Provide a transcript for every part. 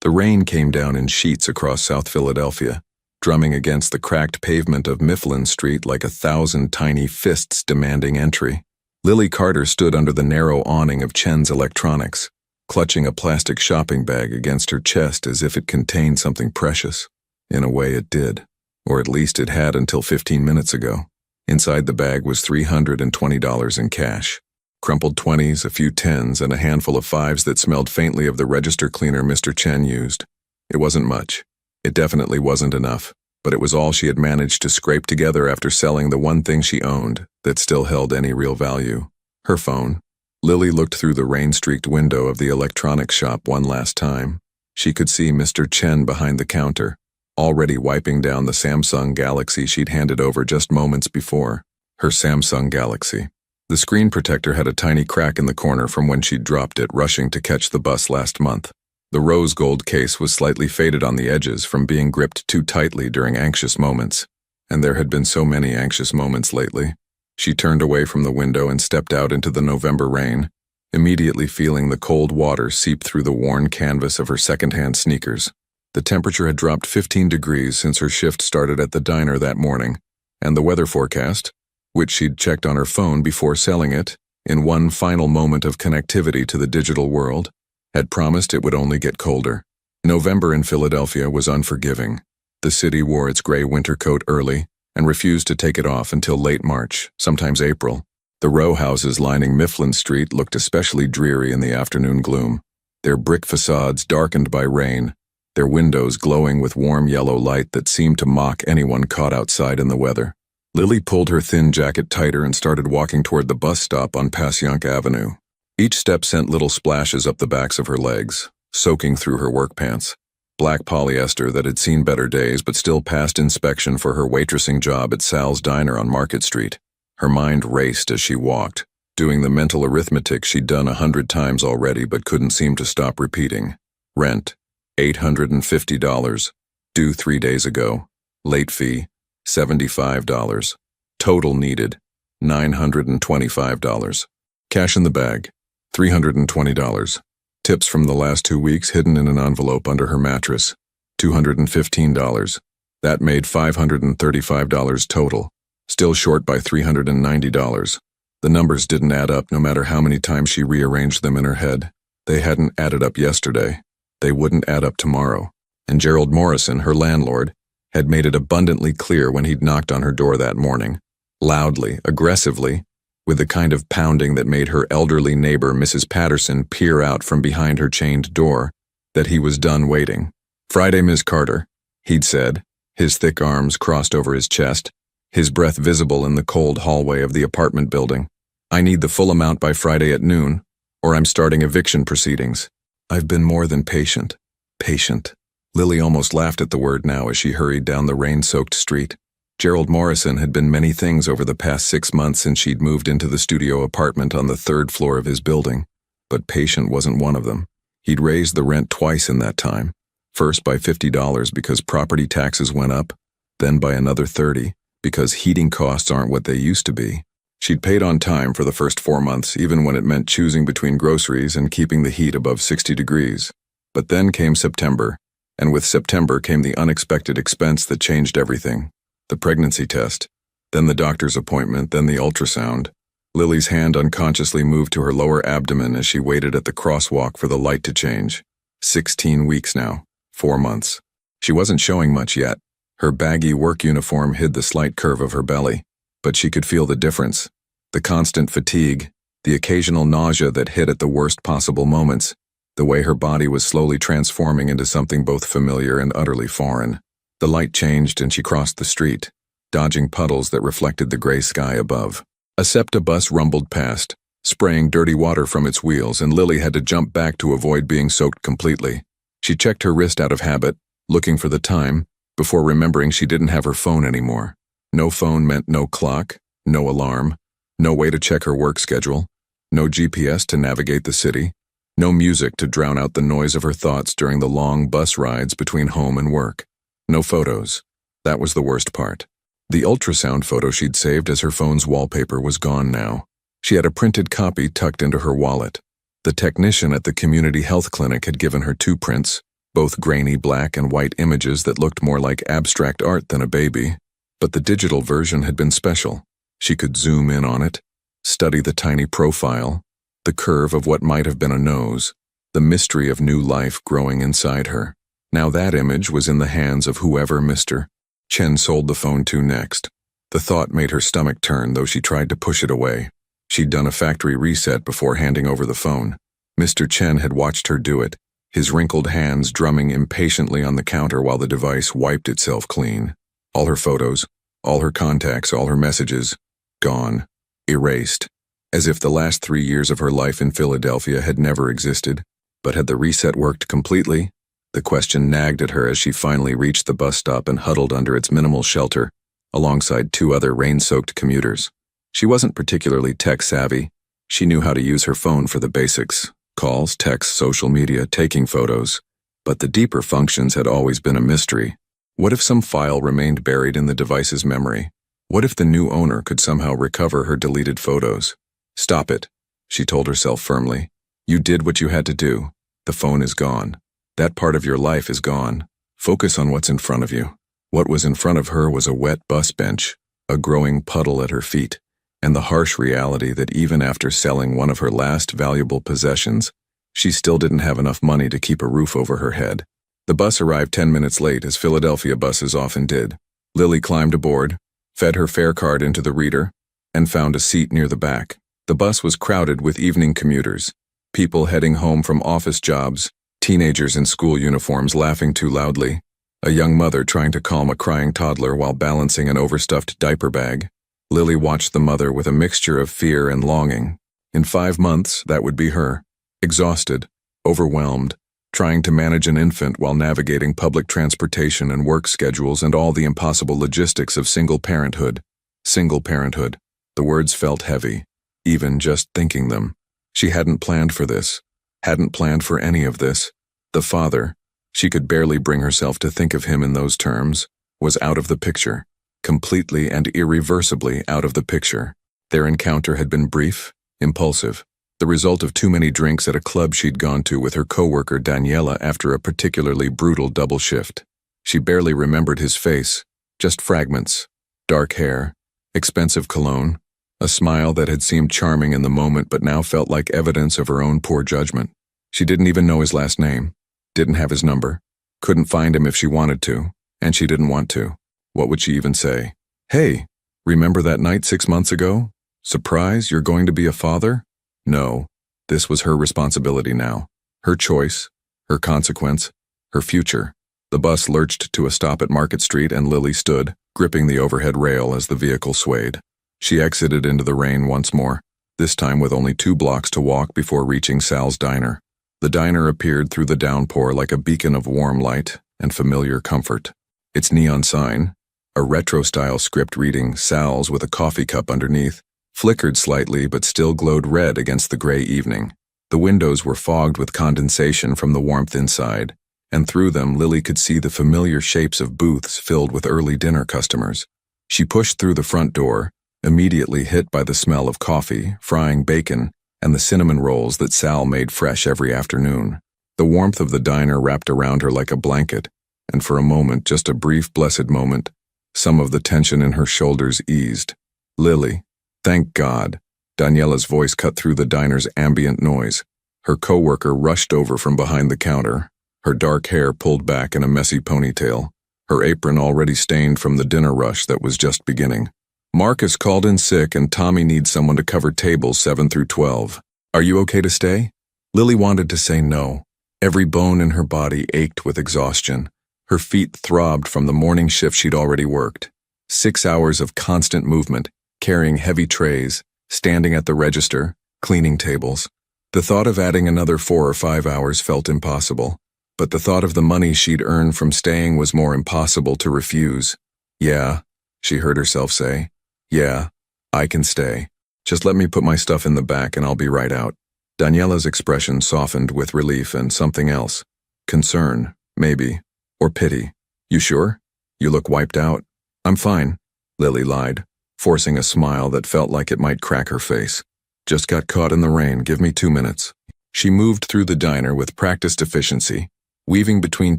The rain came down in sheets across South Philadelphia, drumming against the cracked pavement of Mifflin Street like 1,000 tiny fists demanding entry. Lily Carter stood under the narrow awning of Chen's Electronics, clutching a plastic shopping bag against her chest as if it contained something precious. In a way it did, or at least it had until 15 minutes ago. Inside the bag was $320 in cash. Crumpled 20s, a few 10s, and a handful of 5s that smelled faintly of the register cleaner Mr. Chen used. It wasn't much. It definitely wasn't enough, but it was all she had managed to scrape together after selling the one thing she owned that still held any real value: her phone. Lily looked through the rain-streaked window of the electronics shop one last time. She could see Mr. Chen behind the counter, already wiping down the Samsung Galaxy she'd handed over just moments before. Her Samsung Galaxy. The screen protector had a tiny crack in the corner from when she'd dropped it rushing to catch the bus last month. The rose gold case was slightly faded on the edges from being gripped too tightly during anxious moments, and there had been so many anxious moments lately. She turned away from the window and stepped out into the November rain, immediately feeling the cold water seep through the worn canvas of her second-hand sneakers. The temperature had dropped 15 degrees since her shift started at the diner that morning, and the weather forecast, which she'd checked on her phone before selling it, in one final moment of connectivity to the digital world, had promised it would only get colder. November in Philadelphia was unforgiving. The city wore its gray winter coat early and refused to take it off until late March, sometimes April. The row houses lining Mifflin Street looked especially dreary in the afternoon gloom, their brick facades darkened by rain, their windows glowing with warm yellow light that seemed to mock anyone caught outside in the weather. Lily pulled her thin jacket tighter and started walking toward the bus stop on Passyunk Avenue. Each step sent little splashes up the backs of her legs, soaking through her work pants. Black polyester that had seen better days but still passed inspection for her waitressing job at Sal's Diner on Market Street. Her mind raced as she walked, doing the mental arithmetic she'd done 100 times already but couldn't seem to stop repeating. Rent, $850, due 3 days ago. Late fee, $75. Total needed, $925. Cash in the bag, $320. Tips from the last 2 weeks hidden in an envelope under her mattress, $215. That made $535 total, still short by $390. The numbers didn't add up no matter how many times she rearranged them in her head. They hadn't added up yesterday. They wouldn't add up tomorrow. And Gerald Morrison, her landlord, had made it abundantly clear when he'd knocked on her door that morning, loudly, aggressively, with the kind of pounding that made her elderly neighbor Mrs. Patterson peer out from behind her chained door, that he was done waiting. "Friday, Ms. Carter," he'd said, his thick arms crossed over his chest, his breath visible in the cold hallway of the apartment building. "I need the full amount by Friday at noon, or I'm starting eviction proceedings." I've been more than patient. Patient. Lily almost laughed at the word now as she hurried down the rain-soaked street. Gerald Morrison had been many things over the past 6 months since she'd moved into the studio apartment on the 3rd floor of his building, but patient wasn't one of them. He'd raised the rent twice in that time, first by $50 because property taxes went up, then by another $30 because heating costs aren't what they used to be. She'd paid on time for the first 4 months, even when it meant choosing between groceries and keeping the heat above 60 degrees. But then came September, and with September came the unexpected expense that changed everything. The pregnancy test, then the doctor's appointment, then the ultrasound. Lily's hand unconsciously moved to her lower abdomen as she waited at the crosswalk for the light to change. 16 weeks now, 4 months. She wasn't showing much yet. Her baggy work uniform hid the slight curve of her belly, but she could feel the difference. The constant fatigue, the occasional nausea that hit at the worst possible moments, the way her body was slowly transforming into something both familiar and utterly foreign. The light changed and she crossed the street, dodging puddles that reflected the gray sky above. A SEPTA bus rumbled past, spraying dirty water from its wheels, and Lily had to jump back to avoid being soaked completely. She checked her wrist out of habit, looking for the time, before remembering she didn't have her phone anymore. No phone meant no clock, no alarm, no way to check her work schedule, no GPS to navigate the city, no music to drown out the noise of her thoughts during the long bus rides between home and work. No photos. That was the worst part. The ultrasound photo she'd saved as her phone's wallpaper was gone now. She had a printed copy tucked into her wallet. The technician at the community health clinic had given her 2 prints, both grainy black and white images that looked more like abstract art than a baby. But the digital version had been special. She could zoom in on it, study the tiny profile, the curve of what might have been a nose, the mystery of new life growing inside her. Now that image was in the hands of whoever Mr. Chen sold the phone to next. The thought made her stomach turn, though she tried to push it away. She'd done a factory reset before handing over the phone. Mr. Chen had watched her do it, his wrinkled hands drumming impatiently on the counter while the device wiped itself clean. All her photos, all her contacts, all her messages, gone, erased, as if the last 3 years of her life in Philadelphia had never existed. But had the reset worked completely? The question nagged at her as she finally reached the bus stop and huddled under its minimal shelter, alongside 2 other rain-soaked commuters. She wasn't particularly tech-savvy. She knew how to use her phone for the basics: calls, texts, social media, taking photos. But the deeper functions had always been a mystery. What if some file remained buried in the device's memory? What if the new owner could somehow recover her deleted photos? Stop it, she told herself firmly. You did what you had to do. The phone is gone. That part of your life is gone. Focus on what's in front of you. What was in front of her was a wet bus bench, a growing puddle at her feet, and the harsh reality that even after selling one of her last valuable possessions, she still didn't have enough money to keep a roof over her head. The bus arrived 10 minutes late, as Philadelphia buses often did. Lily climbed aboard, fed her fare card into the reader, and found a seat near the back. The bus was crowded with evening commuters, people heading home from office jobs, teenagers in school uniforms laughing too loudly, a young mother trying to calm a crying toddler while balancing an overstuffed diaper bag. Lily watched the mother with a mixture of fear and longing. In 5 months, that would be her. Exhausted, overwhelmed, trying to manage an infant while navigating public transportation and work schedules and all the impossible logistics of single parenthood. Single parenthood. The words felt heavy, even just thinking them. She hadn't planned for this, hadn't planned for any of this. The father, she could barely bring herself to think of him in those terms, was out of the picture, completely and irreversibly out of the picture. Their encounter had been brief, impulsive, the result of too many drinks at a club she'd gone to with her coworker Daniela after a particularly brutal double shift. She barely remembered his face, just fragments: dark hair, expensive cologne, a smile that had seemed charming in the moment but now felt like evidence of her own poor judgment. She didn't even know his last name, didn't have his number, couldn't find him if she wanted to, and she didn't want to. What would she even say? Hey, remember that night 6 months ago? Surprise, you're going to be a father? No, this was her responsibility now. Her choice, her consequence, her future. The bus lurched to a stop at Market Street and Lily stood, gripping the overhead rail as the vehicle swayed. She exited into the rain once more, this time with only 2 blocks to walk before reaching Sal's diner. The diner appeared through the downpour like a beacon of warm light and familiar comfort. Its neon sign, a retro-style script reading Sal's with a coffee cup underneath, flickered slightly but still glowed red against the gray evening. The windows were fogged with condensation from the warmth inside, and through them Lily could see the familiar shapes of booths filled with early dinner customers. She pushed through the front door, immediately hit by the smell of coffee, frying bacon, and the cinnamon rolls that Sal made fresh every afternoon. The warmth of the diner wrapped around her like a blanket, and for a moment, just a brief, blessed moment, some of the tension in her shoulders eased. Lily, thank God. Daniela's voice cut through the diner's ambient noise. Her coworker rushed over from behind the counter, her dark hair pulled back in a messy ponytail, her apron already stained from the dinner rush that was just beginning. Marcus called in sick and Tommy needs someone to cover tables 7 through 12. Are you okay to stay? Lily wanted to say no. Every bone in her body ached with exhaustion. Her feet throbbed from the morning shift she'd already worked. 6 hours of constant movement, carrying heavy trays, standing at the register, cleaning tables. The thought of adding another 4 or 5 hours felt impossible, but the thought of the money she'd earned from staying was more impossible to refuse. Yeah, she heard herself say. Yeah, I can stay. Just let me put my stuff in the back and I'll be right out. Daniela's expression softened with relief and something else. Concern, maybe, or pity. You sure? You look wiped out. I'm fine, Lily lied, forcing a smile that felt like it might crack her face. Just got caught in the rain, give me 2 minutes. She moved through the diner with practiced efficiency, weaving between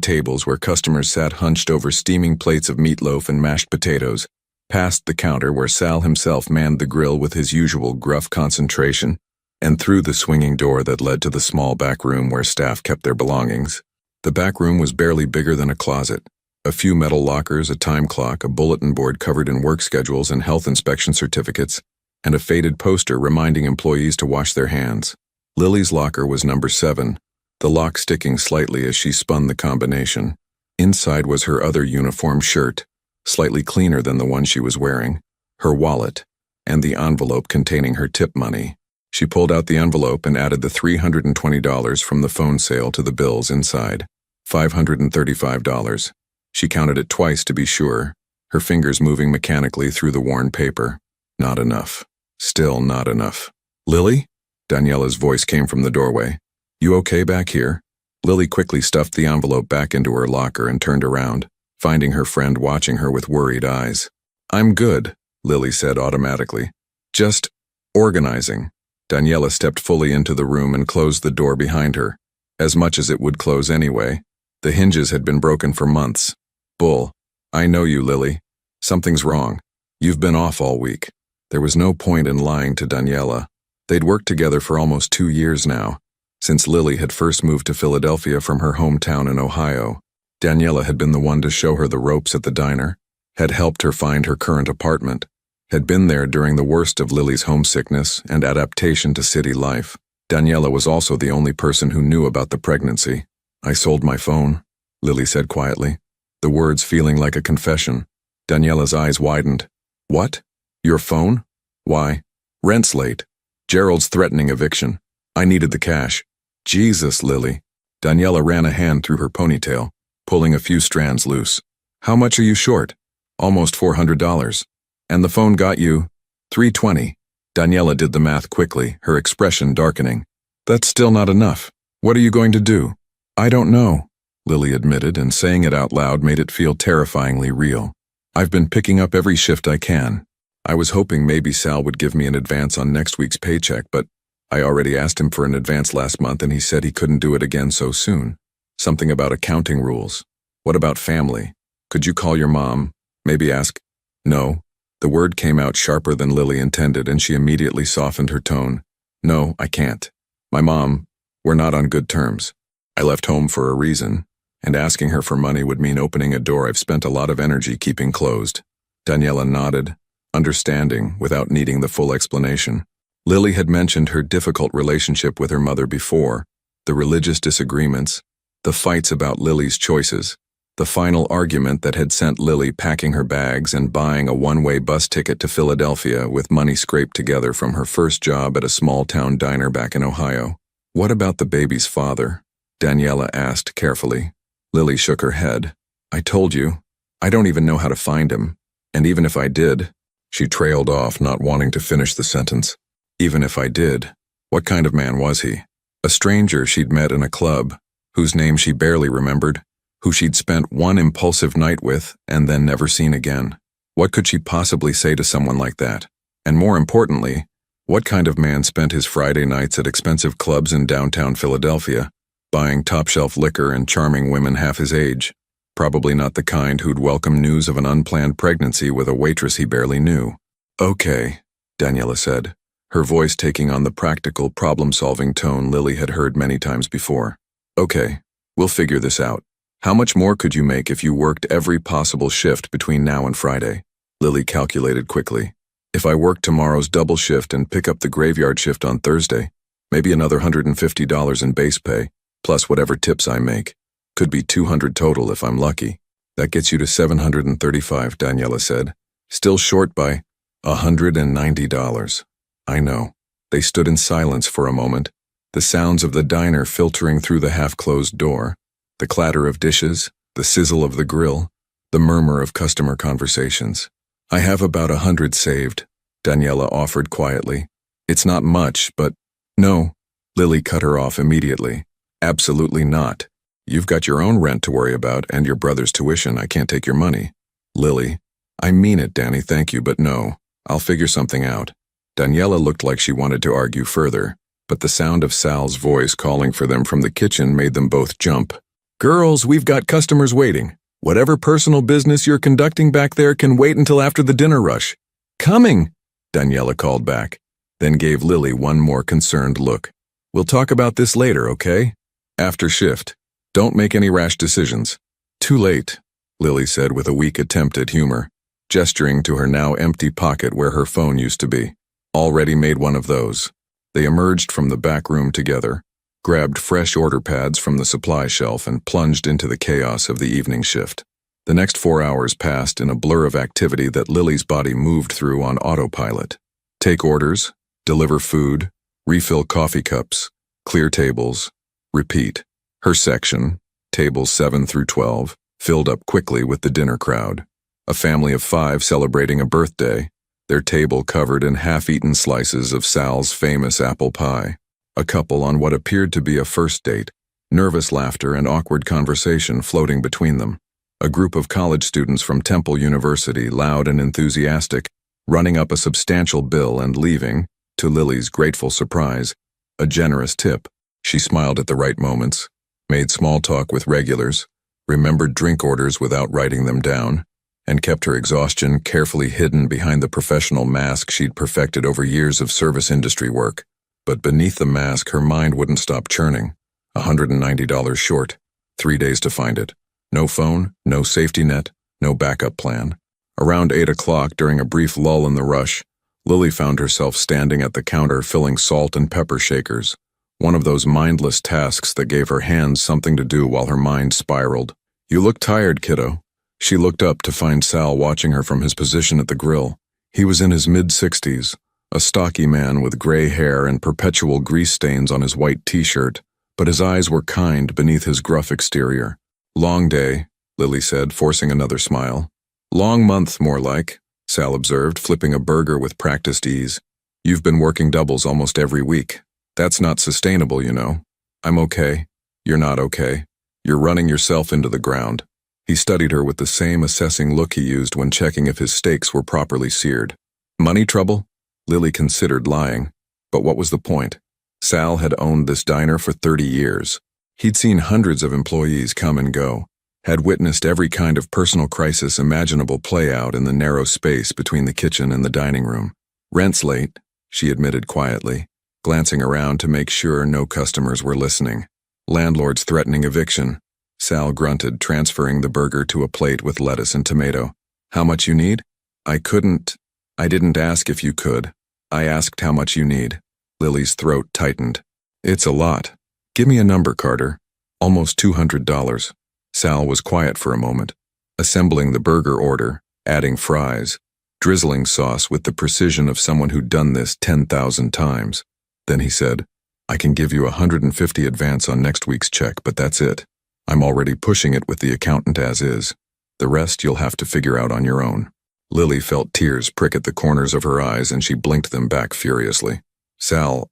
tables where customers sat hunched over steaming plates of meatloaf and mashed potatoes, past the counter where Sal himself manned the grill with his usual gruff concentration, and through the swinging door that led to the small back room where staff kept their belongings. The back room was barely bigger than a closet. A few metal lockers, a time clock, a bulletin board covered in work schedules and health inspection certificates, and a faded poster reminding employees to wash their hands. Lily's locker was number 7, the lock sticking slightly as she spun the combination. Inside was her other uniform shirt, slightly cleaner than the one she was wearing, her wallet, and the envelope containing her tip money. She pulled out the envelope and added the $320 from the phone sale to the bills inside. $535. She counted it twice to be sure, her fingers moving mechanically through the worn paper. Not enough. Still not enough. "Lily?" Daniela's voice came from the doorway. "You okay back here?" Lily quickly stuffed the envelope back into her locker and turned around, finding her friend watching her with worried eyes. "I'm good," Lily said automatically. "Just organizing." Daniela stepped fully into the room and closed the door behind her, as much as it would close anyway. The hinges had been broken for months. "Bull. I know you, Lily. Something's wrong. You've been off all week." There was no point in lying to Daniela. They'd worked together for almost 2 years now, since Lily had first moved to Philadelphia from her hometown in Ohio. Daniela had been the one to show her the ropes at the diner, had helped her find her current apartment, had been there during the worst of Lily's homesickness and adaptation to city life. Daniela was also the only person who knew about the pregnancy. "I sold my phone," Lily said quietly, the words feeling like a confession. Daniela's eyes widened. "What? Your phone? Why? Rent's late. Gerald's threatening eviction. I needed the cash." "Jesus, Lily." Daniela ran a hand through her ponytail, pulling a few strands loose. "How much are you short?" "Almost $400. And the phone got you $320. Daniela did the math quickly, her expression darkening. "That's still not enough. What are you going to do?" "I don't know," Lily admitted, and saying it out loud made it feel terrifyingly real. "I've been picking up every shift I can. I was hoping maybe Sal would give me an advance on next week's paycheck, but I already asked him for an advance last month and he said he couldn't do it again so soon. Something about accounting rules. What about family? Could you call your mom? Maybe ask—" "No." The word came out sharper than Lily intended, and she immediately softened her tone. "No, I can't. My mom, we're not on good terms. I left home for a reason, and asking her for money would mean opening a door I've spent a lot of energy keeping closed." Daniela nodded, understanding without needing the full explanation. Lily had mentioned her difficult relationship with her mother before, the religious disagreements, the fights about Lily's choices, the final argument that had sent Lily packing her bags and buying a one-way bus ticket to Philadelphia with money scraped together from her first job at a small-town diner back in Ohio. "What about the baby's father?" Daniela asked carefully. Lily shook her head. "I told you, I don't even know how to find him. And even if I did—" She trailed off, not wanting to finish the sentence. "Even if I did, what kind of man was he? A stranger she'd met in a club, whose name she barely remembered, who she'd spent one impulsive night with and then never seen again. What could she possibly say to someone like that? And more importantly, what kind of man spent his Friday nights at expensive clubs in downtown Philadelphia, buying top-shelf liquor and charming women half his age? Probably not the kind who'd welcome news of an unplanned pregnancy with a waitress he barely knew." "Okay," Daniela said, her voice taking on the practical, problem-solving tone Lily had heard many times before. "Okay, we'll figure this out. How much more could you make if you worked every possible shift between now and Friday?" Lily calculated quickly. "If I work tomorrow's double shift and pick up the graveyard shift on Thursday, maybe another $150 in base pay, plus whatever tips I make. Could be $200 total if I'm lucky. That gets you to $735, Daniela said, still short by $190. "I know." They stood in silence for a moment, the sounds of the diner filtering through the half-closed door, the clatter of dishes, the sizzle of the grill, the murmur of customer conversations. "I have about 100 saved," Daniela offered quietly. "It's not much, but—" "No," Lily cut her off immediately. "Absolutely not. You've got your own rent to worry about and your brother's tuition. I can't take your money." "Lily, I mean it, Danny, thank you, but no. I'll figure something out." Daniela looked like she wanted to argue further, but the sound of Sal's voice calling for them from the kitchen made them both jump. Girls, we've got customers waiting. Whatever personal business you're conducting back there can wait until after the dinner rush. Coming, Daniela called back, then gave Lily one more concerned look. We'll talk about this later, okay? After shift. Don't make any rash decisions. Too late, Lily said with a weak attempt at humor, gesturing to her now empty pocket where her phone used to be. Already made one of those. They emerged from the back room together, grabbed fresh order pads from the supply shelf and plunged into the chaos of the evening shift. The next 4 hours passed in a blur of activity that Lily's body moved through on autopilot. Take orders, deliver food, refill coffee cups, clear tables, repeat. Her section, tables 7 through 12, filled up quickly with the dinner crowd. A family of 5 celebrating a birthday, their table covered in half-eaten slices of Sal's famous apple pie. A couple on what appeared to be a first date, nervous laughter and awkward conversation floating between them. A group of college students from Temple University, loud and enthusiastic, running up a substantial bill and leaving, to Lily's grateful surprise, a generous tip. She smiled at the right moments, made small talk with regulars, remembered drink orders without writing them down, and kept her exhaustion carefully hidden behind the professional mask she'd perfected over years of service industry work. But beneath the mask, her mind wouldn't stop churning. $190 short, 3 days to find it. No phone, no safety net, no backup plan. Around 8 o'clock, during a brief lull in the rush, Lily found herself standing at the counter filling salt and pepper shakers, one of those mindless tasks that gave her hands something to do while her mind spiraled. You look tired, kiddo. She looked up to find Sal watching her from his position at the grill. He was in his mid-60s, a stocky man with gray hair and perpetual grease stains on his white t-shirt, but his eyes were kind beneath his gruff exterior. Long day, Lily said, forcing another smile. Long month, more like, Sal observed, flipping a burger with practiced ease. You've been working doubles almost every week. That's not sustainable, you know. I'm okay. You're not okay. You're running yourself into the ground. He studied her with the same assessing look he used when checking if his steaks were properly seared. Money trouble? Lily considered lying, but what was the point? Sal had owned this diner for 30 years. He'd seen hundreds of employees come and go, had witnessed every kind of personal crisis imaginable play out in the narrow space between the kitchen and the dining room. Rent's late, she admitted quietly, glancing around to make sure no customers were listening. Landlord's threatening eviction. Sal grunted, transferring the burger to a plate with lettuce and tomato. How much you need? I didn't ask if you could. I asked how much you need. Lily's throat tightened. It's a lot. Give me a number, Carter. Almost $200. Sal was quiet for a moment, assembling the burger order, adding fries, drizzling sauce with the precision of someone who'd done this 10,000 times. Then he said, I can give you $150 advance on next week's check, but that's it. I'm already pushing it with the accountant as is. The rest you'll have to figure out on your own. Lily felt tears prick at the corners of her eyes and she blinked them back furiously. Sal,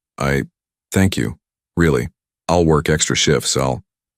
thank you. Really. I'll work extra shifts,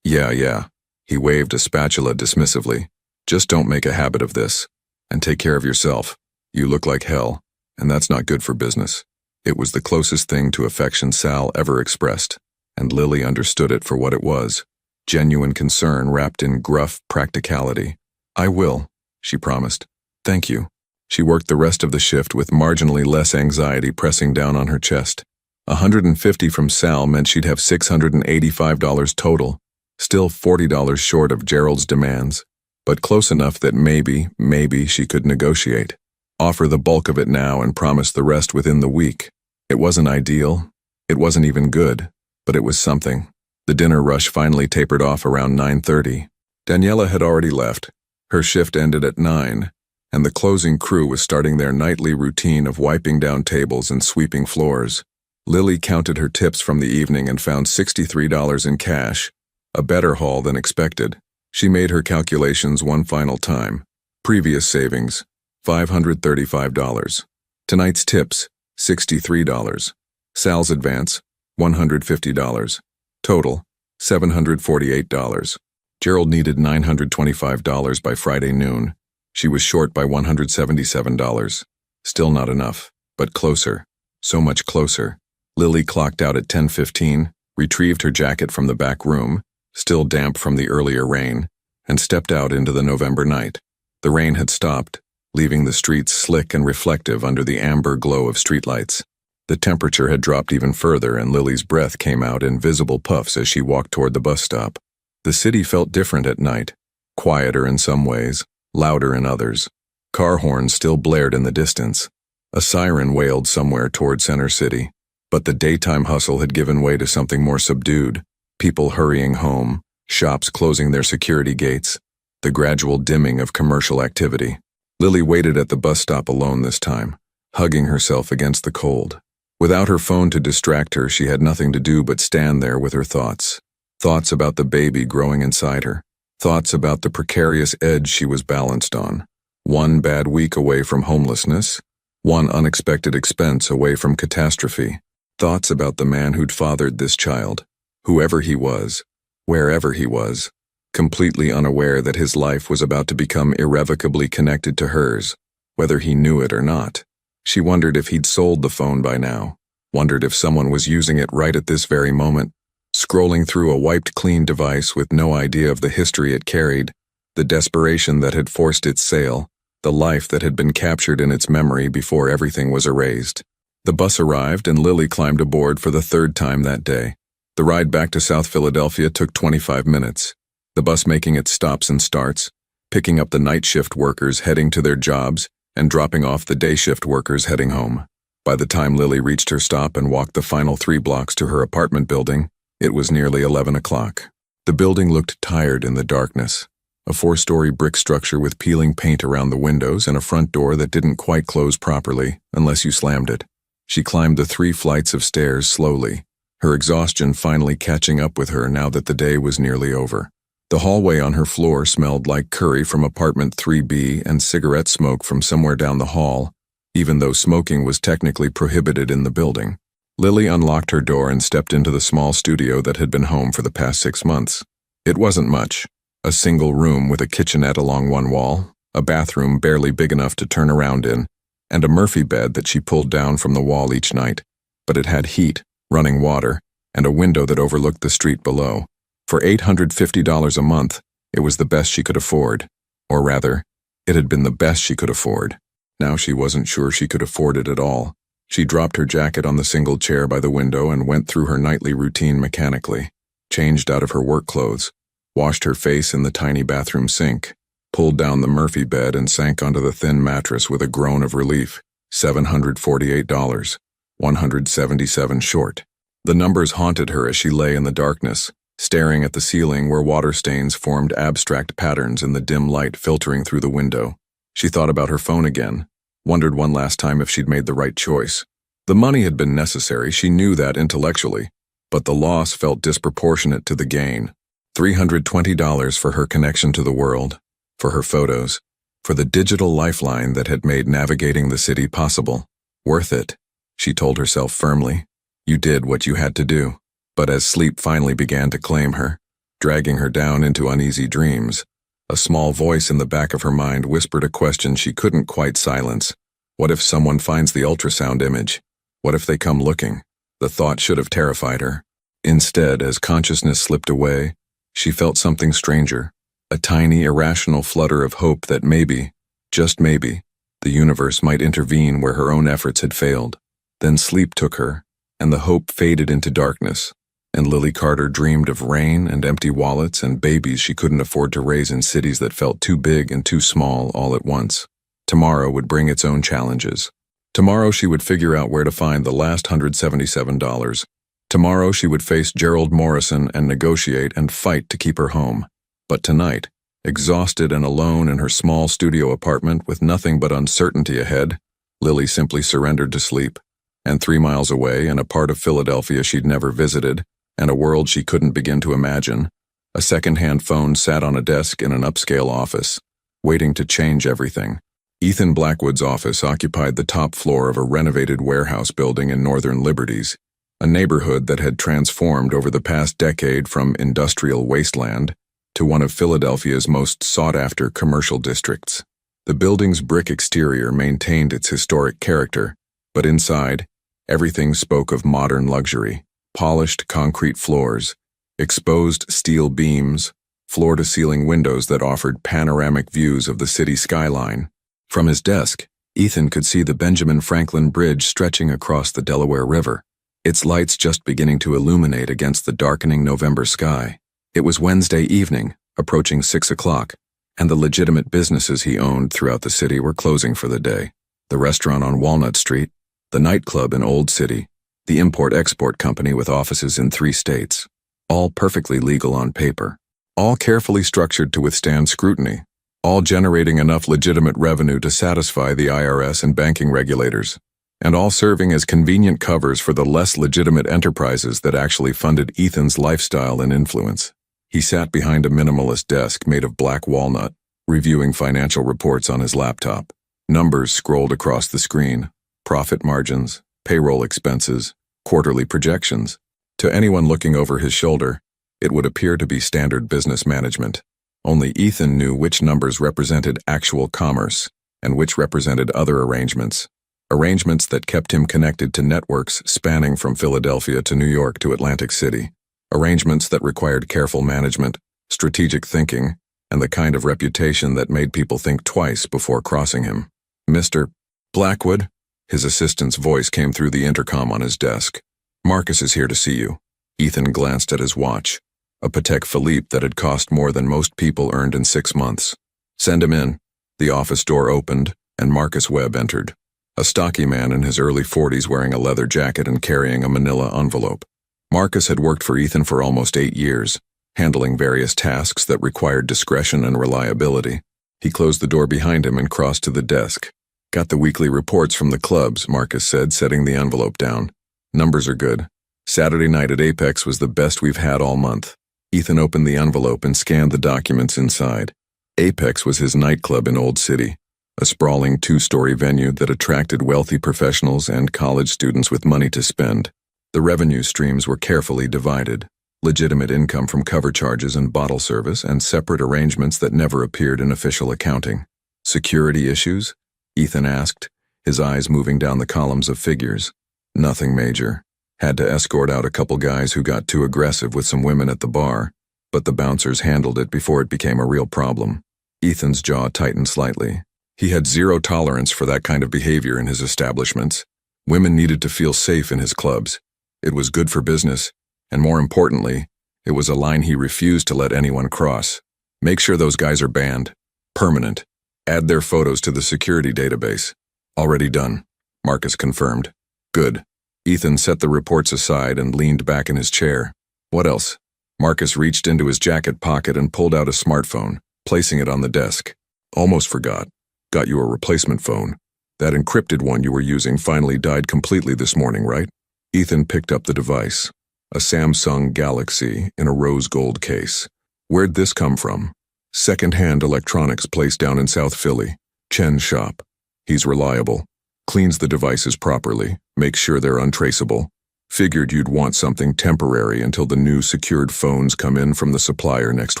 Yeah. He waved a spatula dismissively. Just don't make a habit of this. And take care of yourself. You look like hell, and that's not good for business. It was the closest thing to affection Sal ever expressed, and Lily understood it for what it was. Genuine concern wrapped in gruff practicality. I will, she promised. Thank you. She worked the rest of the shift with marginally less anxiety pressing down on her chest. $150 from Sal meant she'd have $685 total, still $40 short of Gerald's demands, but close enough that maybe she could negotiate. Offer the bulk of it now and promise the rest within the week. It wasn't ideal. It wasn't even good, but it was something. The dinner rush finally tapered off around 9:30. Daniela had already left. Her shift ended at 9, and the closing crew was starting their nightly routine of wiping down tables and sweeping floors. Lily counted her tips from the evening and found $63 in cash, a better haul than expected. She made her calculations one final time. Previous savings, $535. Tonight's tips, $63. Sal's advance, $150. Total, $748. Gerald needed $925 by Friday noon. She was short by $177. Still not enough, but closer. So much closer. Lily clocked out at 10:15, retrieved her jacket from the back room, still damp from the earlier rain, and stepped out into the November night. The rain had stopped, leaving the streets slick and reflective under the amber glow of streetlights. The temperature had dropped even further, and Lily's breath came out in visible puffs as she walked toward the bus stop. The city felt different at night, quieter in some ways, louder in others. Car horns still blared in the distance. A siren wailed somewhere toward Center City. But the daytime hustle had given way to something more subdued, people hurrying home, shops closing their security gates, the gradual dimming of commercial activity. Lily waited at the bus stop alone this time, hugging herself against the cold. Without her phone to distract her, she had nothing to do but stand there with her thoughts. Thoughts about the baby growing inside her. Thoughts about the precarious edge she was balanced on. One bad week away from homelessness. One unexpected expense away from catastrophe. Thoughts about the man who'd fathered this child. Whoever he was, wherever he was, completely unaware that his life was about to become irrevocably connected to hers, whether he knew it or not. She wondered if he'd sold the phone by now, wondered if someone was using it right at this very moment, scrolling through a wiped-clean device with no idea of the history it carried, the desperation that had forced its sale, the life that had been captured in its memory before everything was erased. The bus arrived and Lily climbed aboard for the third time that day. The ride back to South Philadelphia took 25 minutes, the bus making its stops and starts, picking up the night shift workers heading to their jobs and dropping off the day shift workers heading home. By the time Lily reached her stop and walked the final 3 blocks to her apartment building, it was nearly 11 o'clock. The building looked tired in the darkness. A 4-story brick structure with peeling paint around the windows and a front door that didn't quite close properly unless you slammed it. She climbed the 3 flights of stairs slowly, her exhaustion finally catching up with her now that the day was nearly over. The hallway on her floor smelled like curry from apartment 3B and cigarette smoke from somewhere down the hall, even though smoking was technically prohibited in the building. Lily unlocked her door and stepped into the small studio that had been home for the past 6 months. It wasn't much. A single room with a kitchenette along one wall, a bathroom barely big enough to turn around in, and a Murphy bed that she pulled down from the wall each night. But it had heat, running water, and a window that overlooked the street below. For $850 a month, it was the best she could afford. Or rather, it had been the best she could afford. Now she wasn't sure she could afford it at all. She dropped her jacket on the single chair by the window and went through her nightly routine mechanically, changed out of her work clothes, washed her face in the tiny bathroom sink, pulled down the Murphy bed and sank onto the thin mattress with a groan of relief. $748, 177 short. The numbers haunted her as she lay in the darkness, staring at the ceiling where water stains formed abstract patterns in the dim light filtering through the window. She thought about her phone again, wondered one last time if she'd made the right choice. The money had been necessary, she knew that intellectually, but the loss felt disproportionate to the gain. $320 for her connection to the world, for her photos, for the digital lifeline that had made navigating the city possible. Worth it, she told herself firmly. You did what you had to do. But as sleep finally began to claim her, dragging her down into uneasy dreams, a small voice in the back of her mind whispered a question she couldn't quite silence. What if someone finds the ultrasound image? What if they come looking? The thought should have terrified her. Instead, as consciousness slipped away, she felt something stranger, a tiny, irrational flutter of hope that maybe, just maybe, the universe might intervene where her own efforts had failed. Then sleep took her, and the hope faded into darkness, and Lily Carter dreamed of rain and empty wallets and babies she couldn't afford to raise in cities that felt too big and too small all at once. Tomorrow would bring its own challenges. Tomorrow she would figure out where to find the last $177. Tomorrow she would face Gerald Morrison and negotiate and fight to keep her home. But tonight, exhausted and alone in her small studio apartment with nothing but uncertainty ahead, Lily simply surrendered to sleep. And 3 miles away, in a part of Philadelphia she'd never visited, and a world she couldn't begin to imagine, a second-hand phone sat on a desk in an upscale office, waiting to change everything. Ethan Blackwood's office occupied the top floor of a renovated warehouse building in Northern Liberties, a neighborhood that had transformed over the past decade from industrial wasteland to one of Philadelphia's most sought-after commercial districts. The building's brick exterior maintained its historic character, but inside, everything spoke of modern luxury. Polished concrete floors, Exposed steel beams, floor-to-ceiling windows that offered panoramic views of the city skyline. From his desk, Ethan could see the Benjamin Franklin Bridge stretching across the Delaware River, its lights just beginning to illuminate against the darkening November sky. It was Wednesday evening, approaching 6 o'clock, and the legitimate businesses he owned throughout the city were closing for the day. The restaurant on Walnut Street, the nightclub in Old City, the import-export company with offices in 3 states. All perfectly legal on paper. All carefully structured to withstand scrutiny. All generating enough legitimate revenue to satisfy the IRS and banking regulators. And all serving as convenient covers for the less legitimate enterprises that actually funded Ethan's lifestyle and influence. He sat behind a minimalist desk made of black walnut, reviewing financial reports on his laptop. Numbers scrolled across the screen. Profit margins, payroll expenses, quarterly projections. To anyone looking over his shoulder, it would appear to be standard business management. Only Ethan knew which numbers represented actual commerce and which represented other arrangements. Arrangements that kept him connected to networks spanning from Philadelphia to New York to Atlantic City. Arrangements that required careful management, strategic thinking, and the kind of reputation that made people think twice before crossing him. Mr. Blackwood, his assistant's voice came through the intercom on his desk. Marcus is here to see you. Ethan glanced at his watch, a Patek Philippe that had cost more than most people earned in 6 months. Send him in. The office door opened, and Marcus Webb entered. A stocky man in his early 40s wearing a leather jacket and carrying a manila envelope. Marcus had worked for Ethan for almost 8 years, handling various tasks that required discretion and reliability. He closed the door behind him and crossed to the desk. Got the weekly reports from the clubs, Marcus said, setting the envelope down. Numbers are good. Saturday night at Apex was the best we've had all month. Ethan opened the envelope and scanned the documents inside. Apex was his nightclub in Old City, a sprawling 2-story venue that attracted wealthy professionals and college students with money to spend. The revenue streams were carefully divided. Legitimate income from cover charges and bottle service, and separate arrangements that never appeared in official accounting. Security issues? Ethan asked, his eyes moving down the columns of figures. Nothing major. Had to escort out a couple guys who got too aggressive with some women at the bar, but the bouncers handled it before it became a real problem. Ethan's jaw tightened slightly. He had zero tolerance for that kind of behavior in his establishments. Women needed to feel safe in his clubs. It was good for business, and more importantly, it was a line he refused to let anyone cross. Make sure those guys are banned. Permanent. Add their photos to the security database. Already done, Marcus confirmed. Good. Ethan set the reports aside and leaned back in his chair. What else? Marcus reached into his jacket pocket and pulled out a smartphone, placing it on the desk. Almost forgot. Got you a replacement phone. That encrypted one you were using finally died completely this morning, right? Ethan picked up the device. A Samsung Galaxy in a rose gold case. Where'd this come from? Second-hand electronics place down in South Philly. Chen's shop. He's reliable. Cleans the devices properly. Makes sure they're untraceable. Figured you'd want something temporary until the new secured phones come in from the supplier next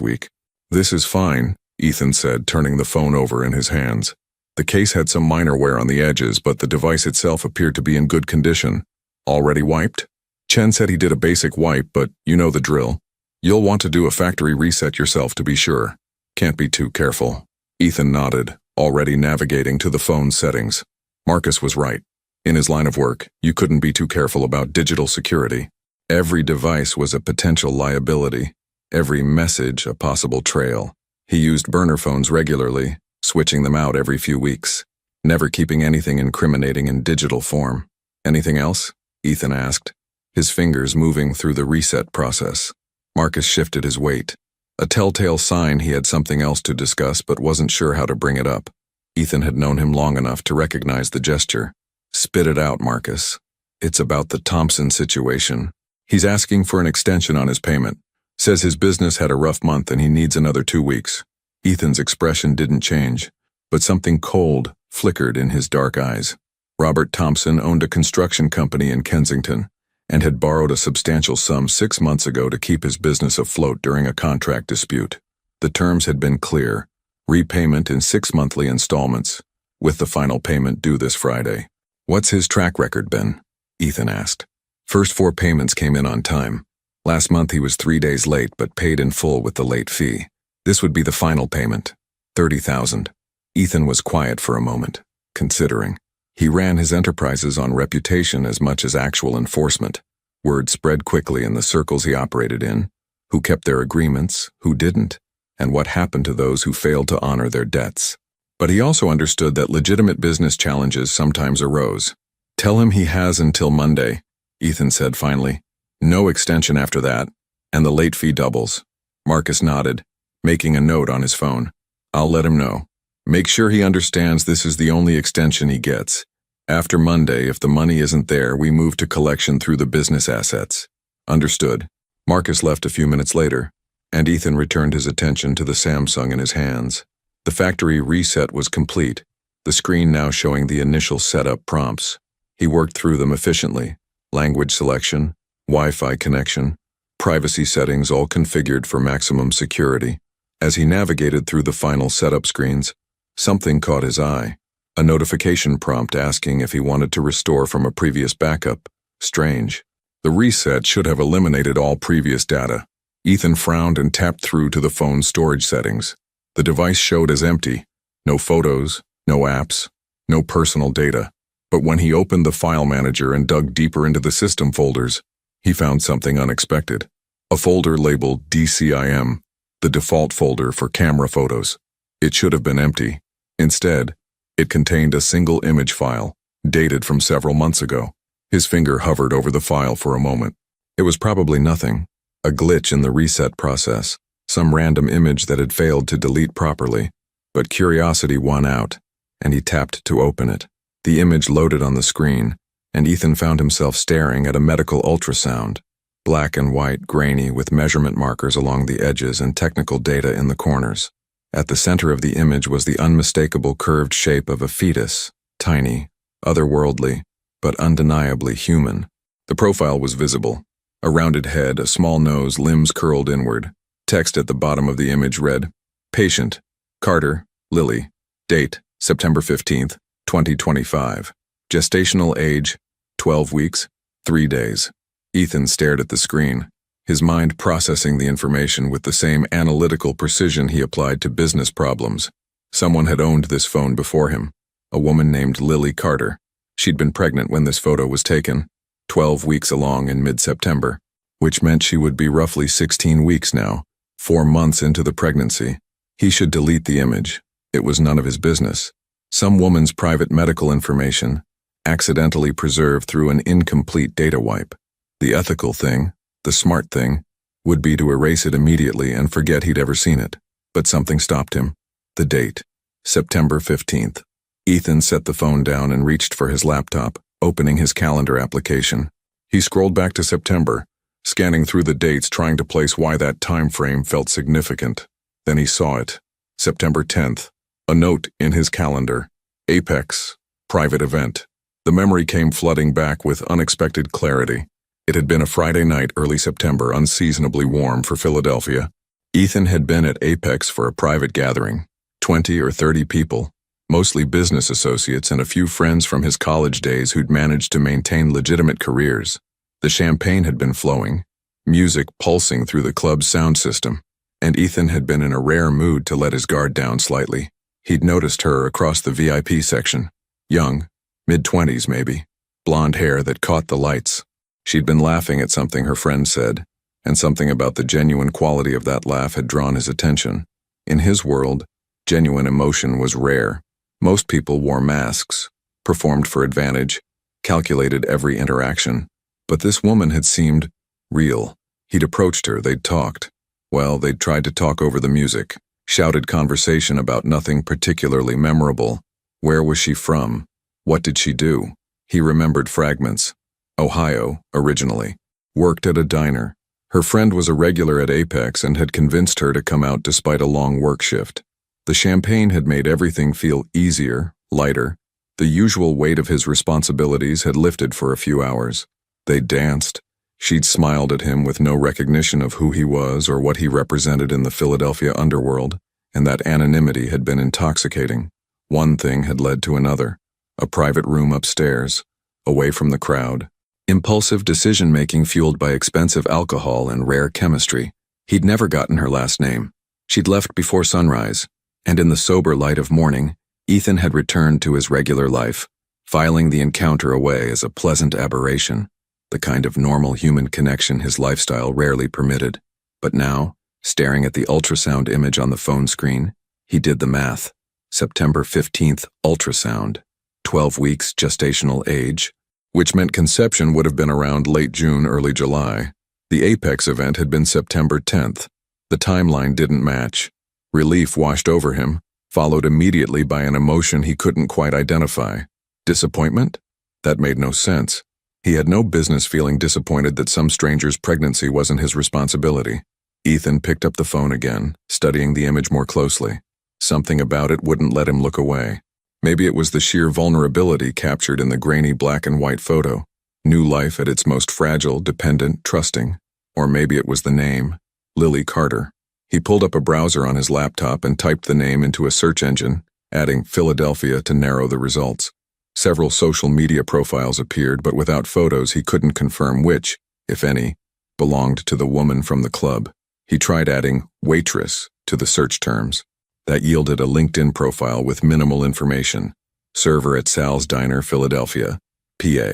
week. This is fine, Ethan said, turning the phone over in his hands. The case had some minor wear on the edges, but the device itself appeared to be in good condition. Already wiped? Chen said he did a basic wipe, but you know the drill. You'll want to do a factory reset yourself to be sure. Can't be too careful. Ethan nodded, already navigating to the phone settings. Marcus was right. In his line of work, you couldn't be too careful about digital security. Every device was a potential liability. Every message a possible trail. He used burner phones regularly, switching them out every few weeks. Never keeping anything incriminating in digital form. Anything else? Ethan asked, his fingers moving through the reset process. Marcus shifted his weight. A telltale sign he had something else to discuss but wasn't sure how to bring it up. Ethan had known him long enough to recognize the gesture. Spit it out, Marcus. It's about the Thompson situation. He's asking for an extension on his payment. Says his business had a rough month and he needs another 2 weeks. Ethan's expression didn't change, but something cold flickered in his dark eyes. Robert Thompson owned a construction company in Kensington and had borrowed a substantial sum 6 months ago to keep his business afloat during a contract dispute. The terms had been clear. Repayment in 6 monthly installments, with the final payment due this Friday. What's his track record been? Ethan asked. First 4 payments came in on time. Last month he was 3 days late but paid in full with the late fee. This would be the final payment, $30,000. Ethan was quiet for a moment, considering. He ran his enterprises on reputation as much as actual enforcement. Word spread quickly in the circles he operated in, who kept their agreements, who didn't, and what happened to those who failed to honor their debts. But he also understood that legitimate business challenges sometimes arose. "Tell him he has until Monday," Ethan said finally. "No extension after that, and the late fee doubles." Marcus nodded, making a note on his phone. "I'll let him know. Make sure he understands this is the only extension he gets. After Monday, if the money isn't there, we move to collection through the business assets." "Understood." Marcus left a few minutes later, and Ethan returned his attention to the Samsung in his hands. The factory reset was complete, the screen now showing the initial setup prompts. He worked through them efficiently. Language selection, Wi-Fi connection, privacy settings all configured for maximum security. As he navigated through the final setup screens, something caught his eye. A notification prompt asking if he wanted to restore from a previous backup. Strange. The reset should have eliminated all previous data. Ethan frowned and tapped through to the phone's storage settings. The device showed as empty. No photos, no apps, no personal data. But when he opened the file manager and dug deeper into the system folders, he found something unexpected. A folder labeled DCIM, the default folder for camera photos. It should have been empty. Instead, it contained a single image file, dated from several months ago. His finger hovered over the file for a moment. It was probably nothing, a glitch in the reset process, some random image that had failed to delete properly. But curiosity won out, and he tapped to open it. The image loaded on the screen, and Ethan found himself staring at a medical ultrasound, black and white, grainy, with measurement markers along the edges and technical data in the corners. At the center of the image was the unmistakable curved shape of a fetus, tiny, otherworldly, but undeniably human. The profile was visible. A rounded head, a small nose, limbs curled inward. Text at the bottom of the image read, "Patient, Carter, Lily. Date, September 15th, 2025. Gestational age, 12 weeks, 3 days. Ethan stared at the screen, his mind processing the information with the same analytical precision he applied to business problems. Someone had owned this phone before him, a woman named Lily Carter. She'd been pregnant when this photo was taken, 12 weeks along in mid-September, which meant she would be roughly 16 weeks now, 4 months into the pregnancy. He should delete the image. It was none of his business. Some woman's private medical information, accidentally preserved through an incomplete data wipe. The ethical thing, the smart thing, would be to erase it immediately and forget he'd ever seen it. But something stopped him. The date, September 15th. Ethan set the phone down and reached for his laptop, opening his calendar application. He scrolled back to September, scanning through the dates trying to place why that time frame felt significant. Then he saw it. September 10th. A note in his calendar. Apex. Private event. The memory came flooding back with unexpected clarity. It had been a Friday night, early September, unseasonably warm for Philadelphia. Ethan had been at Apex for a private gathering. 20 or 30 people, mostly business associates and a few friends from his college days who'd managed to maintain legitimate careers. The champagne had been flowing, music pulsing through the club's sound system, and Ethan had been in a rare mood to let his guard down slightly. He'd noticed her across the VIP section. Young, mid-20s maybe, blonde hair that caught the lights. She'd been laughing at something her friend said, and something about the genuine quality of that laugh had drawn his attention. In his world, genuine emotion was rare. Most people wore masks, performed for advantage, calculated every interaction. But this woman had seemed real. He'd approached her, they'd talked. Well, they'd tried to talk over the music, shouted conversation about nothing particularly memorable. Where was she from? What did she do? He remembered fragments. Ohio, originally. Worked at a diner. Her friend was a regular at Apex and had convinced her to come out despite a long work shift. The champagne had made everything feel easier, lighter. The usual weight of his responsibilities had lifted for a few hours. They danced. She'd smiled at him with no recognition of who he was or what he represented in the Philadelphia underworld, and that anonymity had been intoxicating. One thing had led to another. A private room upstairs, away from the crowd. Impulsive decision-making fueled by expensive alcohol and rare chemistry. He'd never gotten her last name. She'd left before sunrise, and in the sober light of morning, Ethan had returned to his regular life, filing the encounter away as a pleasant aberration, the kind of normal human connection his lifestyle rarely permitted. But now, staring at the ultrasound image on the phone screen, he did the math. September 15th, ultrasound. 12 weeks gestational age, which meant conception would have been around late June, early July. The apex event had been September 10th. The timeline didn't match. Relief washed over him, followed immediately by an emotion he couldn't quite identify. Disappointment? That made no sense. He had no business feeling disappointed that some stranger's pregnancy wasn't his responsibility. Ethan picked up the phone again, studying the image more closely. Something about it wouldn't let him look away. Maybe it was the sheer vulnerability captured in the grainy black and white photo. New life at its most fragile, dependent, trusting. Or maybe it was the name, Lily Carter. He pulled up a browser on his laptop and typed the name into a search engine, adding Philadelphia to narrow the results. Several social media profiles appeared, but without photos he couldn't confirm which, if any, belonged to the woman from the club. He tried adding Waitress to the search terms. That yielded a LinkedIn profile with minimal information. Server at Sal's Diner, Philadelphia, PA.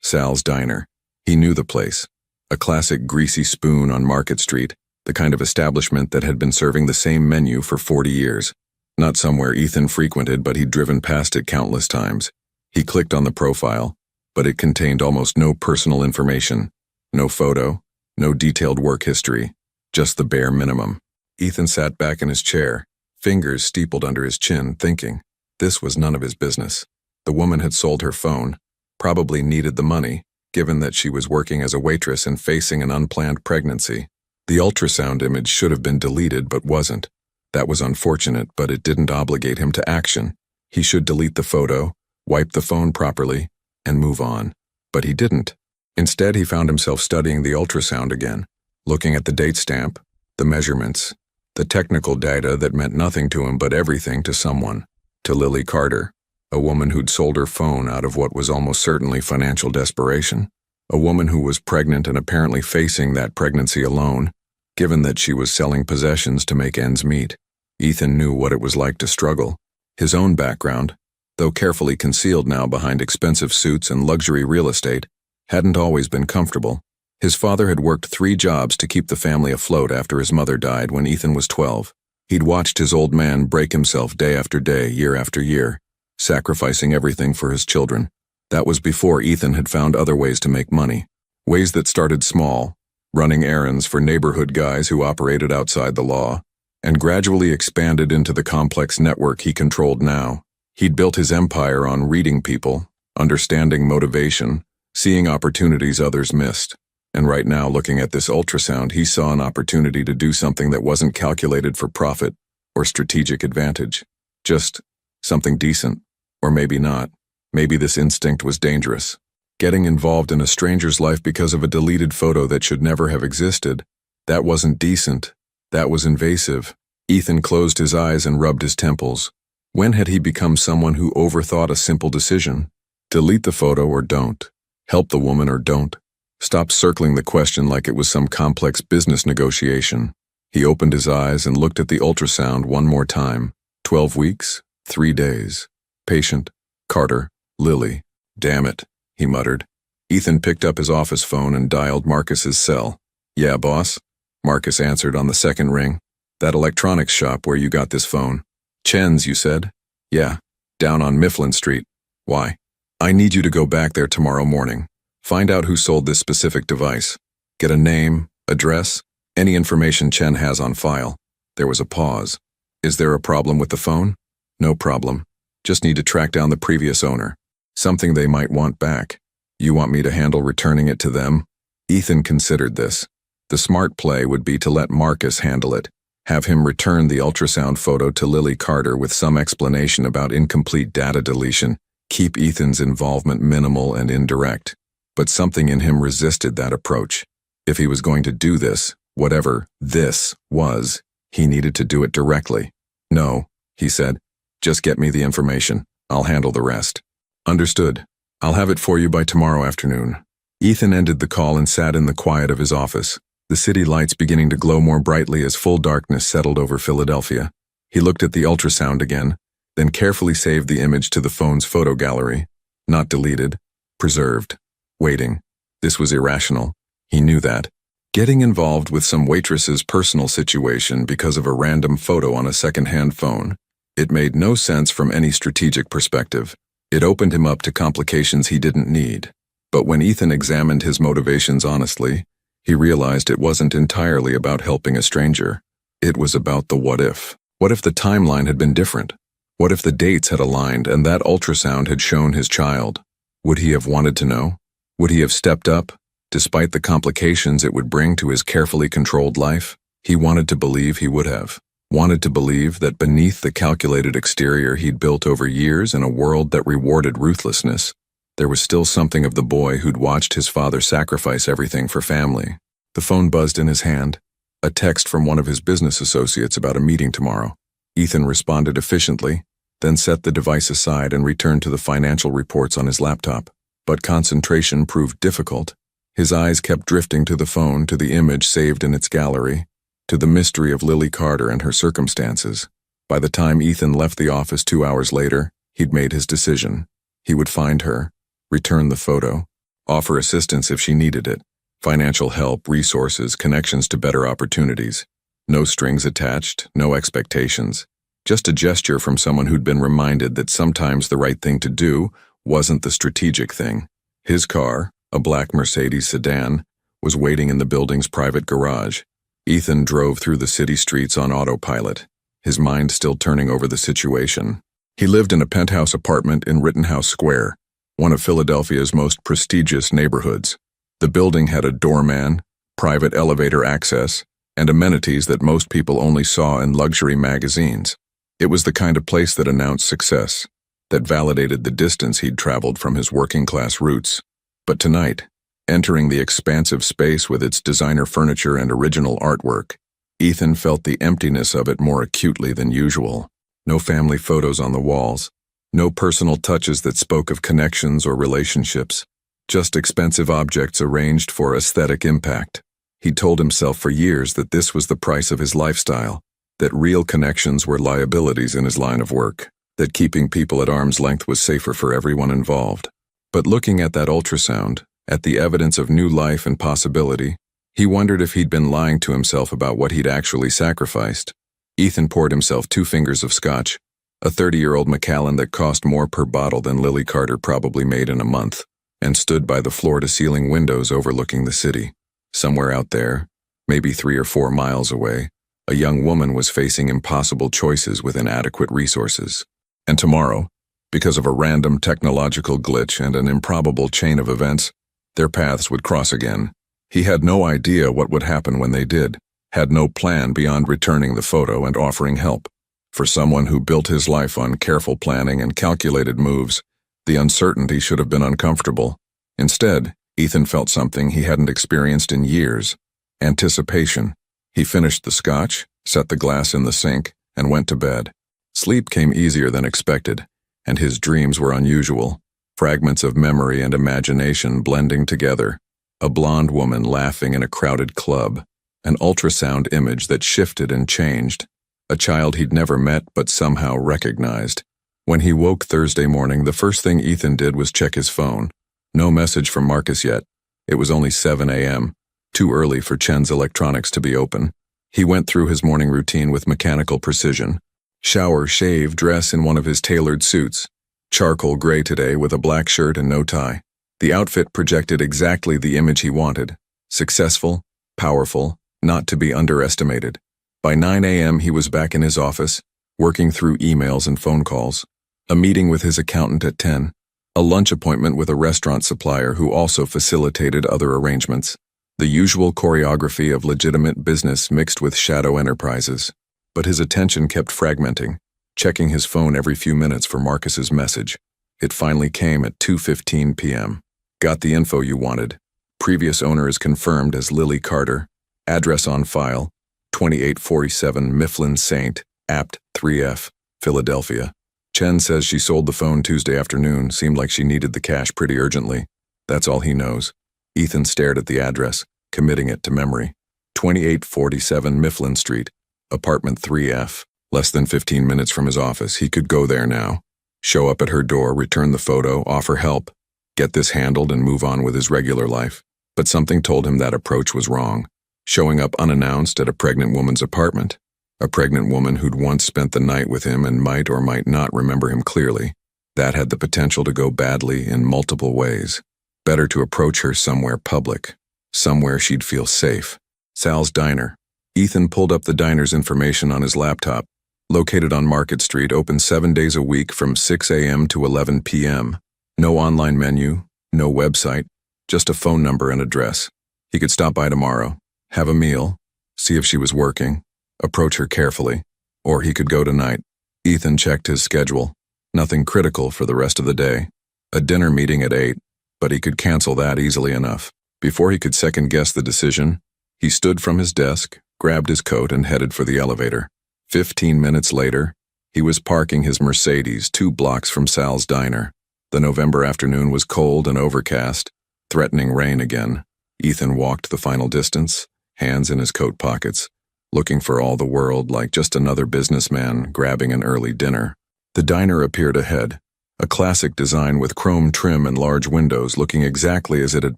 Sal's Diner. He knew the place. A classic greasy spoon on Market Street, the kind of establishment that had been serving the same menu for 40 years. Not somewhere Ethan frequented, but he'd driven past it countless times. He clicked on the profile, but it contained almost no personal information. No photo, no detailed work history, just the bare minimum. Ethan sat back in his chair, fingers steepled under his chin, thinking. This was none of his business. The woman had sold her phone, probably needed the money, given that she was working as a waitress and facing an unplanned pregnancy. The ultrasound image should have been deleted but wasn't. That was unfortunate, but it didn't obligate him to action. He should delete the photo, wipe the phone properly, and move on. But he didn't. Instead, he found himself studying the ultrasound again, looking at the date stamp, the measurements, the technical data that meant nothing to him but everything to someone, to Lily Carter, a woman who'd sold her phone out of what was almost certainly financial desperation, a woman who was pregnant and apparently facing that pregnancy alone, given that she was selling possessions to make ends meet. Ethan knew what it was like to struggle. His own background, though carefully concealed now behind expensive suits and luxury real estate, hadn't always been comfortable. His father had worked 3 jobs to keep the family afloat after his mother died when Ethan was 12. He'd watched his old man break himself day after day, year after year, sacrificing everything for his children. That was before Ethan had found other ways to make money. Ways that started small, running errands for neighborhood guys who operated outside the law, and gradually expanded into the complex network he controlled now. He'd built his empire on reading people, understanding motivation, seeing opportunities others missed. And right now, looking at this ultrasound, he saw an opportunity to do something that wasn't calculated for profit or strategic advantage. Just something decent. Or maybe not. Maybe this instinct was dangerous. Getting involved in a stranger's life because of a deleted photo that should never have existed, that wasn't decent. That was invasive. Ethan closed his eyes and rubbed his temples. When had he become someone who overthought a simple decision? Delete the photo or don't. Help the woman or don't. Stop circling the question like it was some complex business negotiation. He opened his eyes and looked at the ultrasound one more time. 12 weeks, 3 days. Patient, Carter, Lily. Damn it, he muttered. Ethan picked up his office phone and dialed Marcus's cell. Yeah, boss? Marcus answered on the second ring. That electronics shop where you got this phone. Chen's, you said? Yeah, down on Mifflin Street. Why? I need you to go back there tomorrow morning. Find out who sold this specific device. Get a name, address, any information Chen has on file. There was a pause. Is there a problem with the phone? No problem. Just need to track down the previous owner. Something they might want back. You want me to handle returning it to them? Ethan considered this. The smart play would be to let Marcus handle it. Have him return the ultrasound photo to Lily Carter with some explanation about incomplete data deletion. Keep Ethan's involvement minimal and indirect. But something in him resisted that approach. If he was going to do this, whatever this was, he needed to do it directly. No, he said. Just get me the information. I'll handle the rest. Understood. I'll have it for you by tomorrow afternoon. Ethan ended the call and sat in the quiet of his office, the city lights beginning to glow more brightly as full darkness settled over Philadelphia. He looked at the ultrasound again, then carefully saved the image to the phone's photo gallery. Not deleted, preserved. Waiting. This was irrational. He knew that. Getting involved with some waitress's personal situation because of a random photo on a second-hand phone. It made no sense from any strategic perspective. It opened him up to complications he didn't need. But when Ethan examined his motivations honestly, he realized it wasn't entirely about helping a stranger. It was about the what if. What if the timeline had been different? What if the dates had aligned and that ultrasound had shown his child? Would he have wanted to know? Would he have stepped up, despite the complications it would bring to his carefully controlled life? He wanted to believe he would have. Wanted to believe that beneath the calculated exterior he'd built over years in a world that rewarded ruthlessness, there was still something of the boy who'd watched his father sacrifice everything for family. The phone buzzed in his hand. A text from one of his business associates about a meeting tomorrow. Ethan responded efficiently, then set the device aside and returned to the financial reports on his laptop. But concentration proved difficult. His eyes kept drifting to the phone, to the image saved in its gallery, to the mystery of Lily Carter and her circumstances. By the time Ethan left the office 2 hours later, he'd made his decision. He would find her, return the photo, offer assistance if she needed it, financial help, resources, connections to better opportunities. No strings attached, no expectations. Just a gesture from someone who'd been reminded that sometimes the right thing to do wasn't the strategic thing. His car, a black Mercedes sedan, was waiting in the building's private garage. Ethan drove through the city streets on autopilot, his mind still turning over the situation. He lived in a penthouse apartment in Rittenhouse Square, one of Philadelphia's most prestigious neighborhoods. The building had a doorman, private elevator access, and amenities that most people only saw in luxury magazines. It was the kind of place that announced success, that validated the distance he'd traveled from his working-class roots. But tonight, entering the expansive space with its designer furniture and original artwork, Ethan felt the emptiness of it more acutely than usual. No family photos on the walls, no personal touches that spoke of connections or relationships, just expensive objects arranged for aesthetic impact. He'd told himself for years that this was the price of his lifestyle, that real connections were liabilities in his line of work, that keeping people at arm's length was safer for everyone involved. But looking at that ultrasound, at the evidence of new life and possibility, he wondered if he'd been lying to himself about what he'd actually sacrificed. Ethan poured himself 2 fingers of scotch, a 30-year-old Macallan that cost more per bottle than Lily Carter probably made in a month, and stood by the floor-to-ceiling windows overlooking the city. Somewhere out there, maybe 3 or 4 miles away, a young woman was facing impossible choices with inadequate resources. And tomorrow, because of a random technological glitch and an improbable chain of events, their paths would cross again. He had no idea what would happen when they did, had no plan beyond returning the photo and offering help. For someone who built his life on careful planning and calculated moves, the uncertainty should have been uncomfortable. Instead, Ethan felt something he hadn't experienced in years: anticipation. He finished the scotch, set the glass in the sink, and went to bed. Sleep came easier than expected, and his dreams were unusual, fragments of memory and imagination blending together. A blonde woman laughing in a crowded club, an ultrasound image that shifted and changed, a child he'd never met but somehow recognized. When he woke Thursday morning, the first thing Ethan did was check his phone. No message from Marcus yet. It was only 7 a.m., too early for Chen's electronics to be open. He went through his morning routine with mechanical precision. Shower, shave, dress in one of his tailored suits. Charcoal gray today with a black shirt and no tie. The outfit projected exactly the image he wanted. Successful, powerful, not to be underestimated. By 9 a.m. he was back in his office, working through emails and phone calls. A meeting with his accountant at 10. A lunch appointment with a restaurant supplier who also facilitated other arrangements. The usual choreography of legitimate business mixed with shadow enterprises. But his attention kept fragmenting, checking his phone every few minutes for Marcus's message. It finally came at 2:15 p.m. Got the info you wanted. Previous owner is confirmed as Lily Carter. Address on file, 2847 Mifflin St. Apt 3F, Philadelphia. Chen says she sold the phone Tuesday afternoon. Seemed like she needed the cash pretty urgently. That's all he knows. Ethan stared at the address, committing it to memory. 2847 Mifflin Street, apartment 3F. Less than 15 minutes from his office. He could go there now. Show up at her door, return the photo, offer help, get this handled and move on with his regular life. But something told him that approach was wrong. Showing up unannounced at a pregnant woman's apartment. A pregnant woman who'd once spent the night with him and might or might not remember him clearly. That had the potential to go badly in multiple ways. Better to approach her somewhere public. Somewhere she'd feel safe. Sal's Diner. Ethan pulled up the diner's information on his laptop. Located on Market Street, open 7 days a week from 6 a.m. to 11 p.m. No online menu, no website, just a phone number and address. He could stop by tomorrow, have a meal, see if she was working, approach her carefully, or he could go tonight. Ethan checked his schedule. Nothing critical for the rest of the day. A dinner meeting at 8, but he could cancel that easily enough. Before he could second-guess the decision, he stood from his desk, grabbed his coat, and headed for the elevator. 15 minutes later, he was parking his Mercedes 2 blocks from Sal's Diner. The November afternoon was cold and overcast, threatening rain again. Ethan walked the final distance, hands in his coat pockets, looking for all the world like just another businessman grabbing an early dinner. The diner appeared ahead, a classic design with chrome trim and large windows looking exactly as it had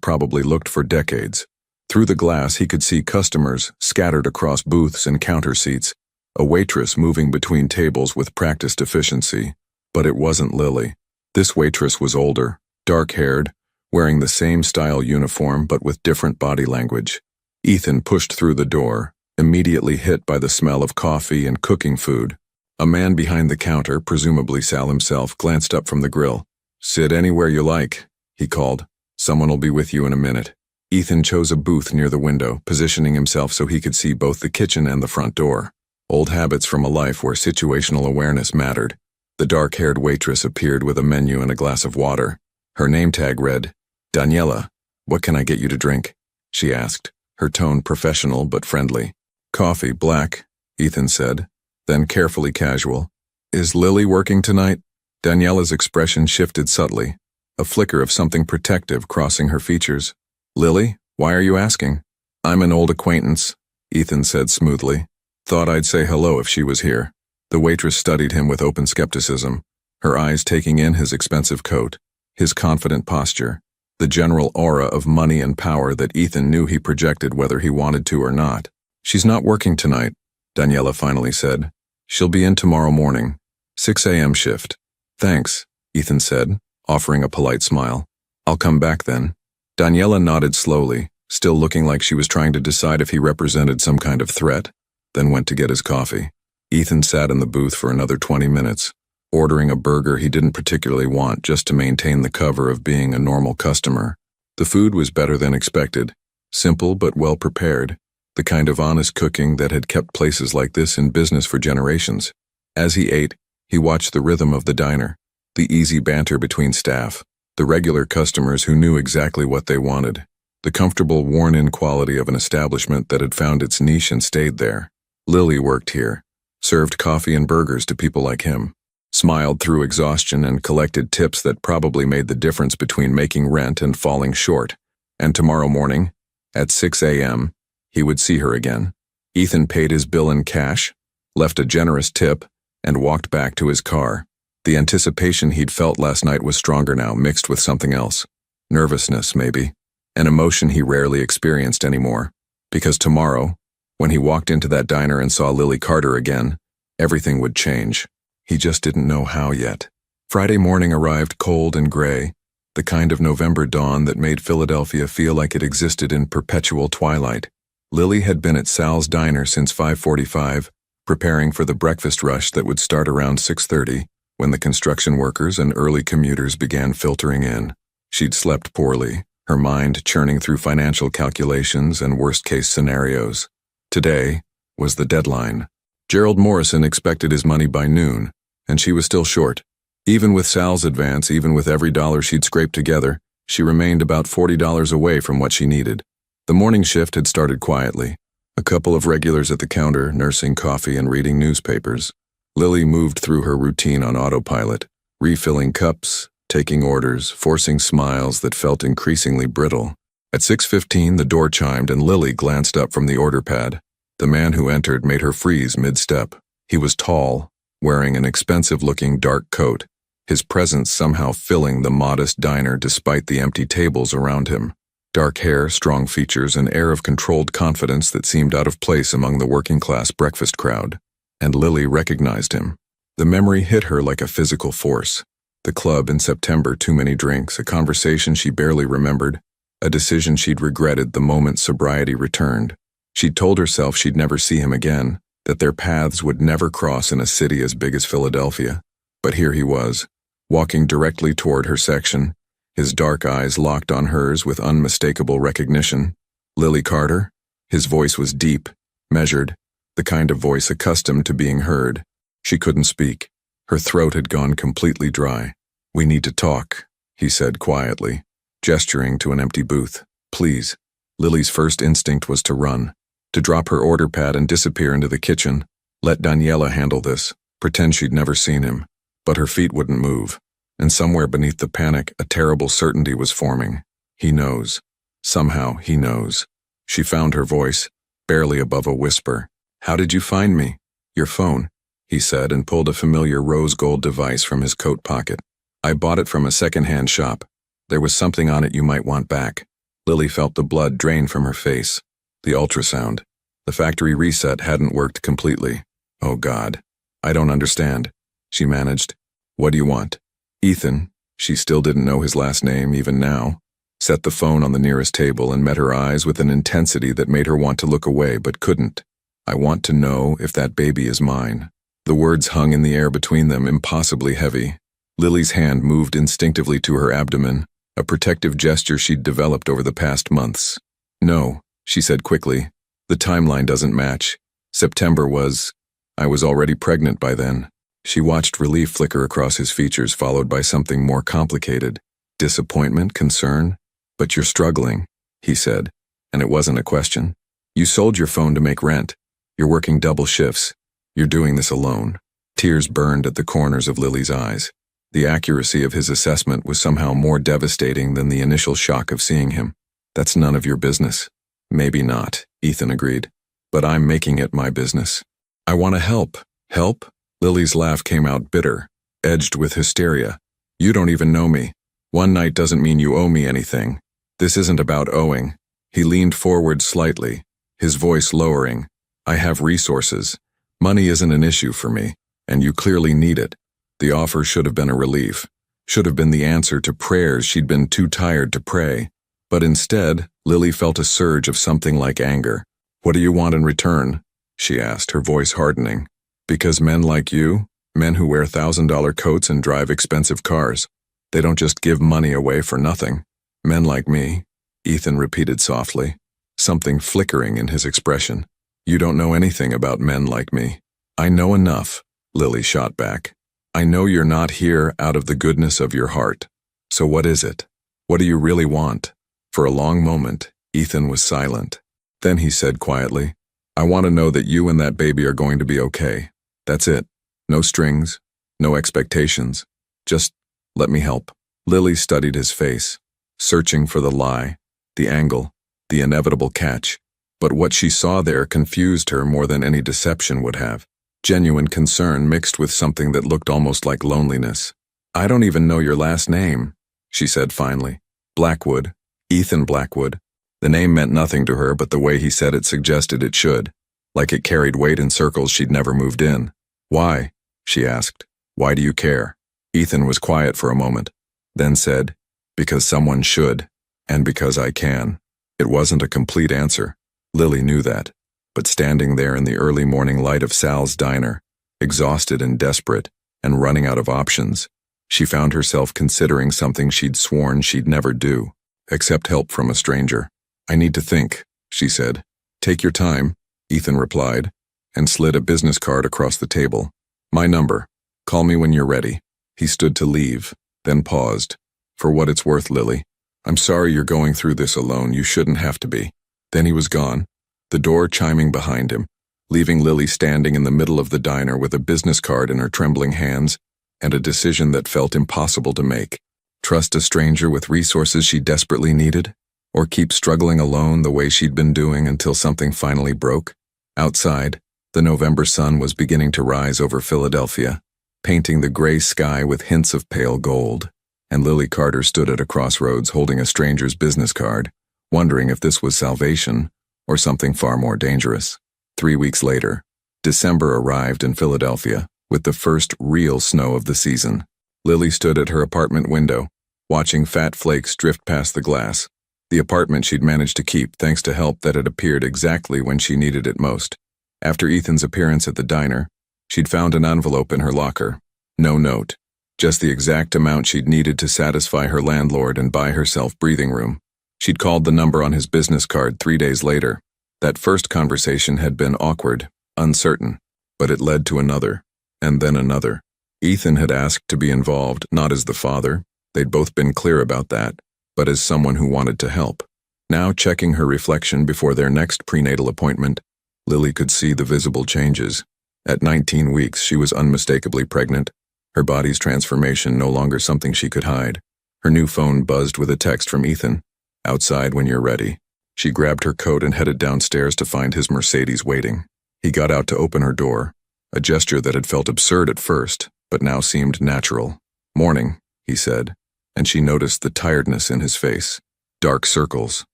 probably looked for decades. Through the glass, he could see customers scattered across booths and counter seats, a waitress moving between tables with practiced efficiency. But it wasn't Lily. This waitress was older, dark-haired, wearing the same style uniform but with different body language. Ethan pushed through the door, immediately hit by the smell of coffee and cooking food. A man behind the counter, presumably Sal himself, glanced up from the grill. "Sit anywhere you like," he called. "Someone will be with you in a minute." Ethan chose a booth near the window, positioning himself so he could see both the kitchen and the front door. Old habits from a life where situational awareness mattered. The dark-haired waitress appeared with a menu and a glass of water. Her name tag read, "Daniela, what can I get you to drink?" she asked, her tone professional but friendly. "Coffee, black," Ethan said, then carefully casual. "Is Lily working tonight?" Daniela's expression shifted subtly, a flicker of something protective crossing her features. "Lily, why are you asking?" "I'm an old acquaintance," Ethan said smoothly. "Thought I'd say hello if she was here." The waitress studied him with open skepticism, her eyes taking in his expensive coat, his confident posture, the general aura of money and power that Ethan knew he projected whether he wanted to or not. "She's not working tonight," Daniela finally said. "She'll be in tomorrow morning. 6 a.m. shift." "Thanks," Ethan said, offering a polite smile. "I'll come back then." Daniela nodded slowly, still looking like she was trying to decide if he represented some kind of threat, then went to get his coffee. Ethan sat in the booth for another 20 minutes, ordering a burger he didn't particularly want just to maintain the cover of being a normal customer. The food was better than expected, simple but well prepared, the kind of honest cooking that had kept places like this in business for generations. As he ate, he watched the rhythm of the diner, the easy banter between staff, the regular customers who knew exactly what they wanted, the comfortable, worn-in quality of an establishment that had found its niche and stayed there. Lily worked here, served coffee and burgers to people like him, smiled through exhaustion and collected tips that probably made the difference between making rent and falling short. And tomorrow morning, at 6 a.m., he would see her again. Ethan paid his bill in cash, left a generous tip, and walked back to his car. The anticipation he'd felt last night was stronger now, mixed with something else. Nervousness, maybe. An emotion he rarely experienced anymore. Because tomorrow, when he walked into that diner and saw Lily Carter again, everything would change. He just didn't know how yet. Friday morning arrived cold and gray, the kind of November dawn that made Philadelphia feel like it existed in perpetual twilight. Lily had been at Sal's Diner since 5:45, preparing for the breakfast rush that would start around 6:30, when the construction workers and early commuters began filtering in. She'd slept poorly, her mind churning through financial calculations and worst-case scenarios. Today was the deadline. Gerald Morrison expected his money by noon, and she was still short. Even with Sal's advance, even with every dollar she'd scraped together, she remained about $40 away from what she needed. The morning shift had started quietly. A couple of regulars at the counter, nursing coffee and reading newspapers. Lily moved through her routine on autopilot, refilling cups, taking orders, forcing smiles that felt increasingly brittle. At 6:15, the door chimed and Lily glanced up from the order pad. The man who entered made her freeze mid-step. He was tall, wearing an expensive-looking dark coat, his presence somehow filling the modest diner despite the empty tables around him. Dark hair, strong features, an air of controlled confidence that seemed out of place among the working-class breakfast crowd. And Lily recognized him. The memory hit her like a physical force. The club in September, too many drinks, a conversation she barely remembered, a decision she'd regretted the moment sobriety returned. She'd told herself she'd never see him again, that their paths would never cross in a city as big as Philadelphia. But here he was, walking directly toward her section, his dark eyes locked on hers with unmistakable recognition. Lily Carter? His voice was deep, measured, the kind of voice accustomed to being heard. She couldn't speak. Her throat had gone completely dry. "We need to talk," he said quietly, gesturing to an empty booth. "Please." Lily's first instinct was to run, to drop her order pad and disappear into the kitchen. Let Daniela handle this, pretend she'd never seen him. But her feet wouldn't move, and somewhere beneath the panic, a terrible certainty was forming. He knows. Somehow, he knows. She found her voice, barely above a whisper. "How did you find me?" "Your phone," he said, and pulled a familiar rose gold device from his coat pocket. "I bought it from a second-hand shop. There was something on it you might want back." Lily felt the blood drain from her face. The ultrasound. The factory reset hadn't worked completely. "Oh God. I don't understand," she managed. "What do you want?" Ethan, she still didn't know his last name even now, set the phone on the nearest table and met her eyes with an intensity that made her want to look away but couldn't. "I want to know if that baby is mine." The words hung in the air between them, impossibly heavy. Lily's hand moved instinctively to her abdomen, a protective gesture she'd developed over the past months. "No," she said quickly. "The timeline doesn't match. September was... I was already pregnant by then." She watched relief flicker across his features, followed by something more complicated. "Disappointment, concern? But you're struggling," he said, and it wasn't a question. "You sold your phone to make rent. You're working double shifts. You're doing this alone." Tears burned at the corners of Lily's eyes. The accuracy of his assessment was somehow more devastating than the initial shock of seeing him. "That's none of your business." "Maybe not," Ethan agreed. "But I'm making it my business. I want to help." "Help?" Lily's laugh came out bitter, edged with hysteria. "You don't even know me. One night doesn't mean you owe me anything. This isn't about owing." He leaned forward slightly, his voice lowering. "I have resources. Money isn't an issue for me, and you clearly need it." The offer should have been a relief, should have been the answer to prayers she'd been too tired to pray. But instead, Lily felt a surge of something like anger. "What do you want in return?" she asked, her voice hardening. "Because men like you, men who wear $1,000 coats and drive expensive cars, they don't just give money away for nothing. Men like me," Ethan repeated softly, something flickering in his expression. "You don't know anything about men like me." "I know enough," Lily shot back. "I know you're not here out of the goodness of your heart. So what is it? What do you really want?" For a long moment, Ethan was silent. Then he said quietly, "I want to know that you and that baby are going to be okay. That's it. No strings, no expectations. Just let me help." Lily studied his face, searching for the lie, the angle, the inevitable catch. But what she saw there confused her more than any deception would have. Genuine concern mixed with something that looked almost like loneliness. "I don't even know your last name," she said finally. "Blackwood. Ethan Blackwood." The name meant nothing to her, but the way he said it suggested it should, like it carried weight in circles she'd never moved in. "Why?" she asked. "Why do you care?" Ethan was quiet for a moment, then said, "Because someone should, and because I can." It wasn't a complete answer. Lily knew that. But standing there in the early morning light of Sal's diner, exhausted and desperate, and running out of options, she found herself considering something she'd sworn she'd never do, accept help from a stranger. "I need to think," she said. "Take your time," Ethan replied, and slid a business card across the table. "My number. Call me when you're ready." He stood to leave, then paused. "For what it's worth, Lily, I'm sorry you're going through this alone. You shouldn't have to be." Then he was gone, the door chiming behind him, leaving Lily standing in the middle of the diner with a business card in her trembling hands and a decision that felt impossible to make. Trust a stranger with resources she desperately needed? Or keep struggling alone the way she'd been doing until something finally broke? Outside, the November sun was beginning to rise over Philadelphia, painting the gray sky with hints of pale gold, and Lily Carter stood at a crossroads holding a stranger's business card, wondering if this was salvation or something far more dangerous. 3 weeks later, December arrived in Philadelphia with the first real snow of the season. Lily stood at her apartment window, watching fat flakes drift past the glass. The apartment she'd managed to keep thanks to help that had appeared exactly when she needed it most. After Ethan's appearance at the diner, she'd found an envelope in her locker. No note, just the exact amount she'd needed to satisfy her landlord and buy herself breathing room. She'd called the number on his business card 3 days later. That first conversation had been awkward, uncertain, but it led to another, and then another. Ethan had asked to be involved, not as the father, they'd both been clear about that, but as someone who wanted to help. Now, checking her reflection before their next prenatal appointment, Lily could see the visible changes. At 19 weeks, she was unmistakably pregnant, her body's transformation no longer something she could hide. Her new phone buzzed with a text from Ethan. "Outside when you're ready." She grabbed her coat and headed downstairs to find his Mercedes waiting. He got out to open her door, a gesture that had felt absurd at first, but now seemed natural. "Morning," he said, and she noticed the tiredness in his face, dark circles,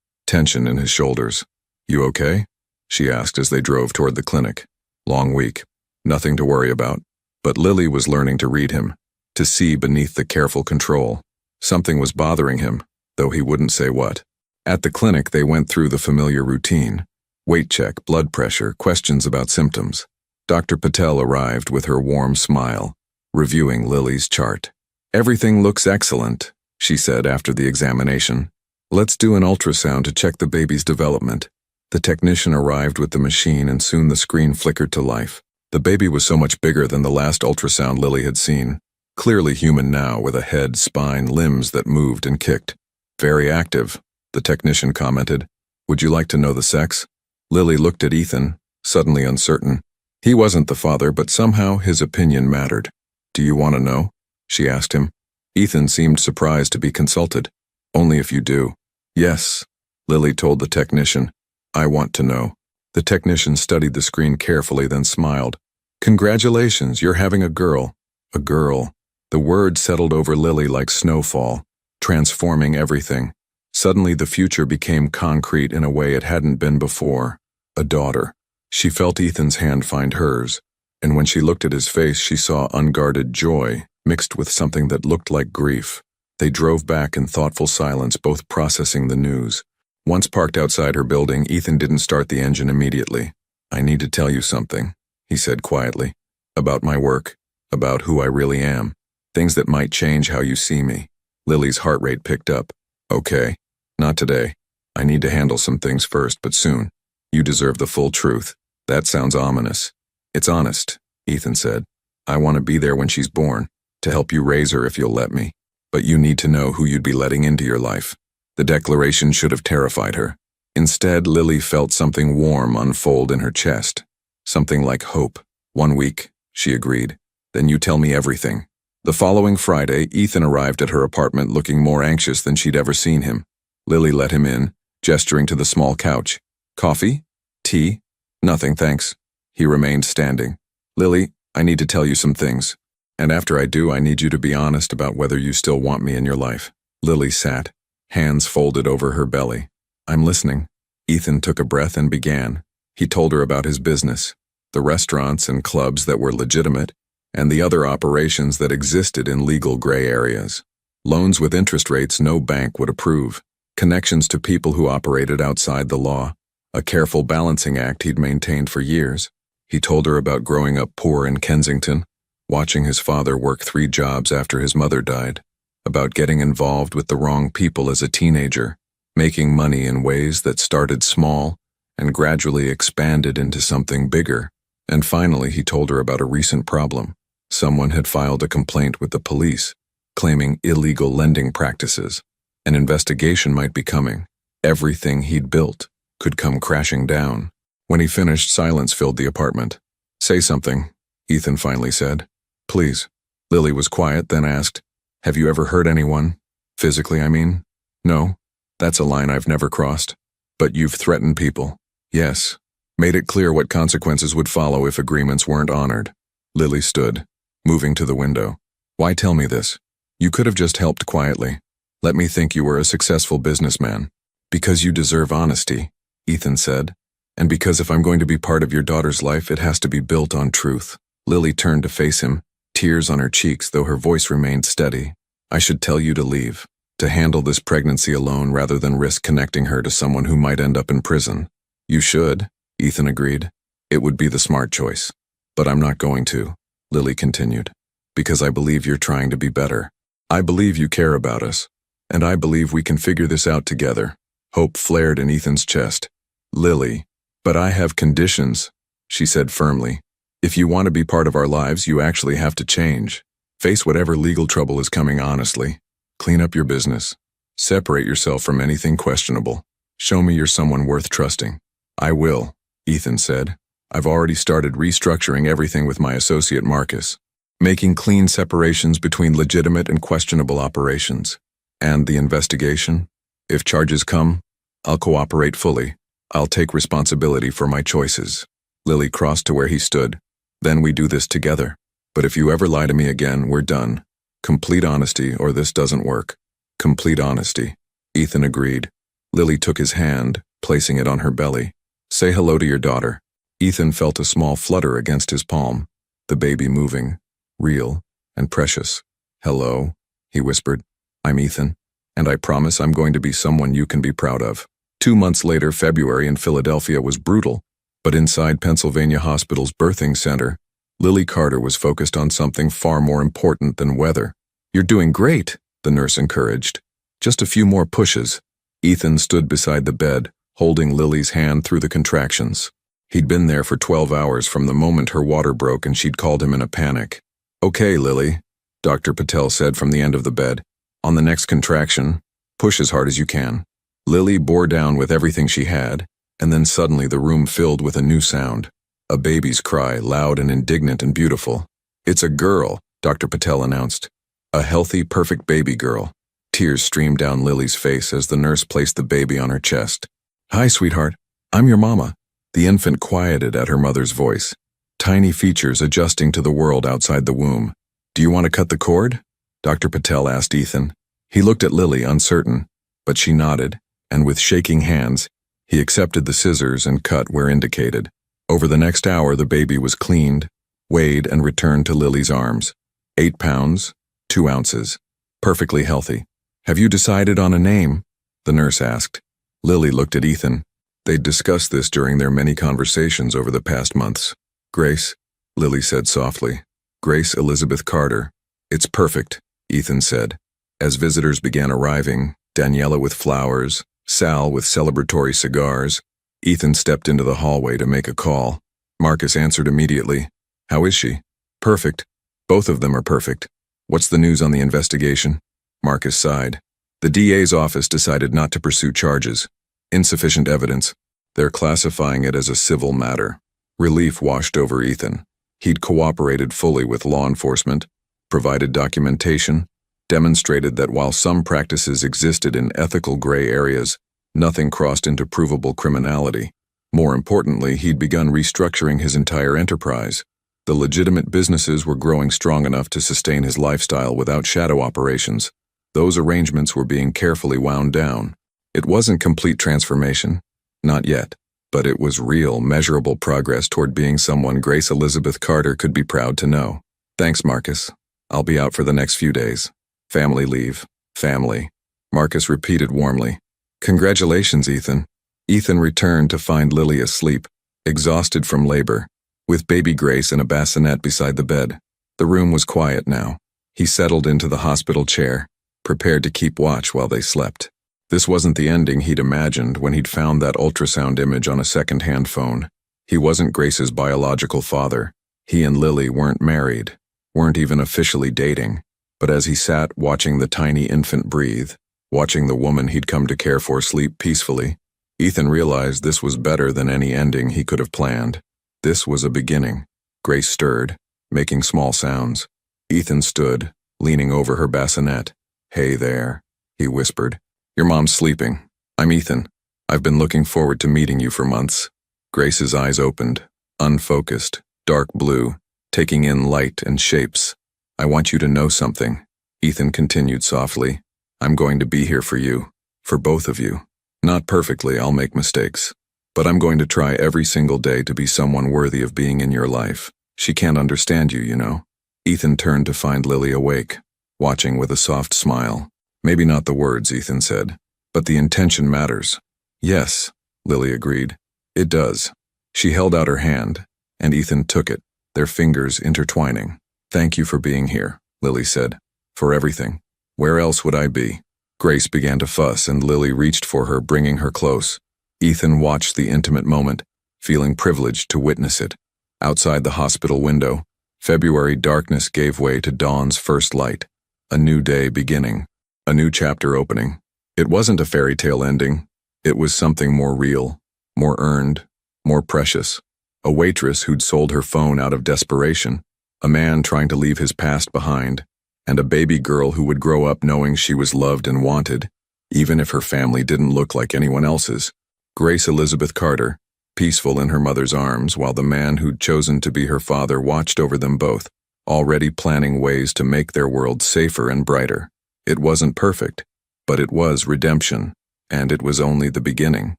tension in his shoulders. "You okay?" she asked as they drove toward the clinic. "Long week. Nothing to worry about." But Lily was learning to read him, to see beneath the careful control. Something was bothering him, though he wouldn't say what. At the clinic, they went through the familiar routine. Weight check, blood pressure, questions about symptoms. Dr. Patel arrived with her warm smile, reviewing Lily's chart. "Everything looks excellent," she said after the examination. "Let's do an ultrasound to check the baby's development." The technician arrived with the machine and soon the screen flickered to life. The baby was so much bigger than the last ultrasound Lily had seen. Clearly human now, with a head, spine, limbs that moved and kicked. "Very active," the technician commented. "Would you like to know the sex?" Lily looked at Ethan, suddenly uncertain. He wasn't the father, but somehow his opinion mattered. "Do you want to know?" she asked him. Ethan seemed surprised to be consulted. "Only if you do." "Yes," Lily told the technician. "I want to know." The technician studied the screen carefully, then smiled. "Congratulations, you're having a girl." A girl. The word settled over Lily like snowfall, transforming everything. Suddenly the future became concrete in a way it hadn't been before. A daughter. She felt Ethan's hand find hers, and when she looked at his face she saw unguarded joy, mixed with something that looked like grief. They drove back in thoughtful silence, both processing the news. Once parked outside her building, Ethan didn't start the engine immediately. "I need to tell you something," he said quietly. "About my work, about who I really am. Things that might change how you see me." Lily's heart rate picked up. "Okay. Not today. I need to handle some things first, but soon. You deserve the full truth." "That sounds ominous." "It's honest," Ethan said. "I want to be there when she's born, to help you raise her if you'll let me. But you need to know who you'd be letting into your life." The declaration should have terrified her. Instead, Lily felt something warm unfold in her chest. Something like hope. "1 week," she agreed. "Then you tell me everything." The following Friday, Ethan arrived at her apartment looking more anxious than she'd ever seen him. Lily let him in, gesturing to the small couch. "Coffee? Tea?" "Nothing, thanks." He remained standing. "Lily, I need to tell you some things. And after I do, I need you to be honest about whether you still want me in your life." Lily sat, hands folded over her belly. "I'm listening." Ethan took a breath and began. He told her about his business, the restaurants and clubs that were legitimate, and the other operations that existed in legal gray areas. Loans with interest rates no bank would approve, connections to people who operated outside the law, a careful balancing act he'd maintained for years. He told her about growing up poor in Kensington, watching his father work 3 jobs after his mother died, about getting involved with the wrong people as a teenager, making money in ways that started small and gradually expanded into something bigger. And finally, he told her about a recent problem. Someone had filed a complaint with the police, claiming illegal lending practices. An investigation might be coming. Everything he'd built could come crashing down. When he finished, silence filled the apartment. "Say something," Ethan finally said. "Please." Lily was quiet, then asked, "Have you ever hurt anyone? Physically, I mean?" "No." That's a line I've never crossed. But you've threatened people. Yes. Made it clear what consequences would follow if agreements weren't honored. Lily stood, moving to the window. Why tell me this? You could have just helped quietly. Let me think you were a successful businessman. Because you deserve honesty, Ethan said. And because if I'm going to be part of your daughter's life, it has to be built on truth. Lily turned to face him, tears on her cheeks though her voice remained steady. I should tell you to leave, to handle this pregnancy alone rather than risk connecting her to someone who might end up in prison. You should, Ethan agreed. It would be the smart choice. But I'm not going to, Lily continued. Because I believe you're trying to be better. I believe you care about us. And I believe we can figure this out together. Hope flared in Ethan's chest. Lily, but I have conditions, she said firmly. If you want to be part of our lives, you actually have to change. Face whatever legal trouble is coming honestly. Clean up your business. Separate yourself from anything questionable. Show me you're someone worth trusting. I will, Ethan said. I've already started restructuring everything with my associate Marcus, making clean separations between legitimate and questionable operations. And the investigation? If charges come, I'll cooperate fully. I'll take responsibility for my choices. Lily crossed to where he stood. Then we do this together. But if you ever lie to me again, we're done. Complete honesty or this doesn't work. Complete honesty. Ethan agreed. Lily took his hand, placing it on her belly. Say hello to your daughter. Ethan felt a small flutter against his palm, the baby moving, real and precious. Hello, he whispered. I'm Ethan, and I promise I'm going to be someone you can be proud of. 2 months later, February in Philadelphia was brutal, but inside Pennsylvania Hospital's birthing center, Lily Carter was focused on something far more important than weather. You're doing great, the nurse encouraged. Just a few more pushes. Ethan stood beside the bed, holding Lily's hand through the contractions. He'd been there for 12 hours from the moment her water broke and she'd called him in a panic. Okay, Lily, Dr. Patel said from the end of the bed. On the next contraction, push as hard as you can. Lily bore down with everything she had, and then suddenly the room filled with a new sound. A baby's cry, loud and indignant and beautiful. It's a girl, Dr. Patel announced. A healthy, perfect baby girl. Tears streamed down Lily's face as the nurse placed the baby on her chest. Hi, sweetheart. I'm your mama. The infant quieted at her mother's voice, tiny features adjusting to the world outside the womb. Do you want to cut the cord? Dr. Patel asked Ethan. He looked at Lily, uncertain, but she nodded, and with shaking hands, he accepted the scissors and cut where indicated. Over the next hour, the baby was cleaned, weighed, and returned to Lily's arms. 8 pounds, 2 ounces. Perfectly healthy. Have you decided on a name? The nurse asked. Lily looked at Ethan. They'd discussed this during their many conversations over the past months. Grace, Lily said softly. Grace Elizabeth Carter. It's perfect, Ethan said. As visitors began arriving, Daniela with flowers, Sal with celebratory cigars, Ethan stepped into the hallway to make a call. Marcus answered immediately. How is she? Perfect. Both of them are perfect. What's the news on the investigation? Marcus sighed. The DA's office decided not to pursue charges. Insufficient evidence. They're classifying it as a civil matter. Relief washed over Ethan. He'd cooperated fully with law enforcement, provided documentation, demonstrated that while some practices existed in ethical gray areas, nothing crossed into provable criminality. More importantly, he'd begun restructuring his entire enterprise. The legitimate businesses were growing strong enough to sustain his lifestyle without shadow operations. Those arrangements were being carefully wound down. It wasn't complete transformation, not yet, but it was real, measurable progress toward being someone Grace Elizabeth Carter could be proud to know. Thanks, Marcus. I'll be out for the next few days. Family leave. Family. Marcus repeated warmly. Congratulations, Ethan. Ethan returned to find Lily asleep, exhausted from labor, with baby Grace in a bassinet beside the bed. The room was quiet now. He settled into the hospital chair, prepared to keep watch while they slept. This wasn't the ending he'd imagined when he'd found that ultrasound image on a second-hand phone. He wasn't Grace's biological father. He and Lily weren't married, weren't even officially dating. But as he sat watching the tiny infant breathe, watching the woman he'd come to care for sleep peacefully, Ethan realized this was better than any ending he could have planned. This was a beginning. Grace stirred, making small sounds. Ethan stood, leaning over her bassinet. Hey there, he whispered. Your mom's sleeping. I'm Ethan. I've been looking forward to meeting you for months. Grace's eyes opened, unfocused, dark blue, taking in light and shapes. I want you to know something. Ethan continued softly. I'm going to be here for you, for both of you. Not perfectly, I'll make mistakes. But I'm going to try every single day to be someone worthy of being in your life. She can't understand you, you know. Ethan turned to find Lily awake, watching with a soft smile. Maybe not the words, Ethan said, but the intention matters. Yes, Lily agreed. It does. She held out her hand, and Ethan took it, their fingers intertwining. Thank you for being here, Lily said. For everything. Where else would I be? Grace began to fuss, and Lily reached for her, bringing her close. Ethan watched the intimate moment, feeling privileged to witness it. Outside the hospital window, February darkness gave way to dawn's first light. A new day beginning. A new chapter opening. It wasn't a fairy tale ending. It was something more real, more earned, more precious. A waitress who'd sold her phone out of desperation, a man trying to leave his past behind, and a baby girl who would grow up knowing she was loved and wanted, even if her family didn't look like anyone else's. Grace Elizabeth Carter, peaceful in her mother's arms, while the man who'd chosen to be her father watched over them both, already planning ways to make their world safer and brighter. It wasn't perfect, but it was redemption, and it was only the beginning.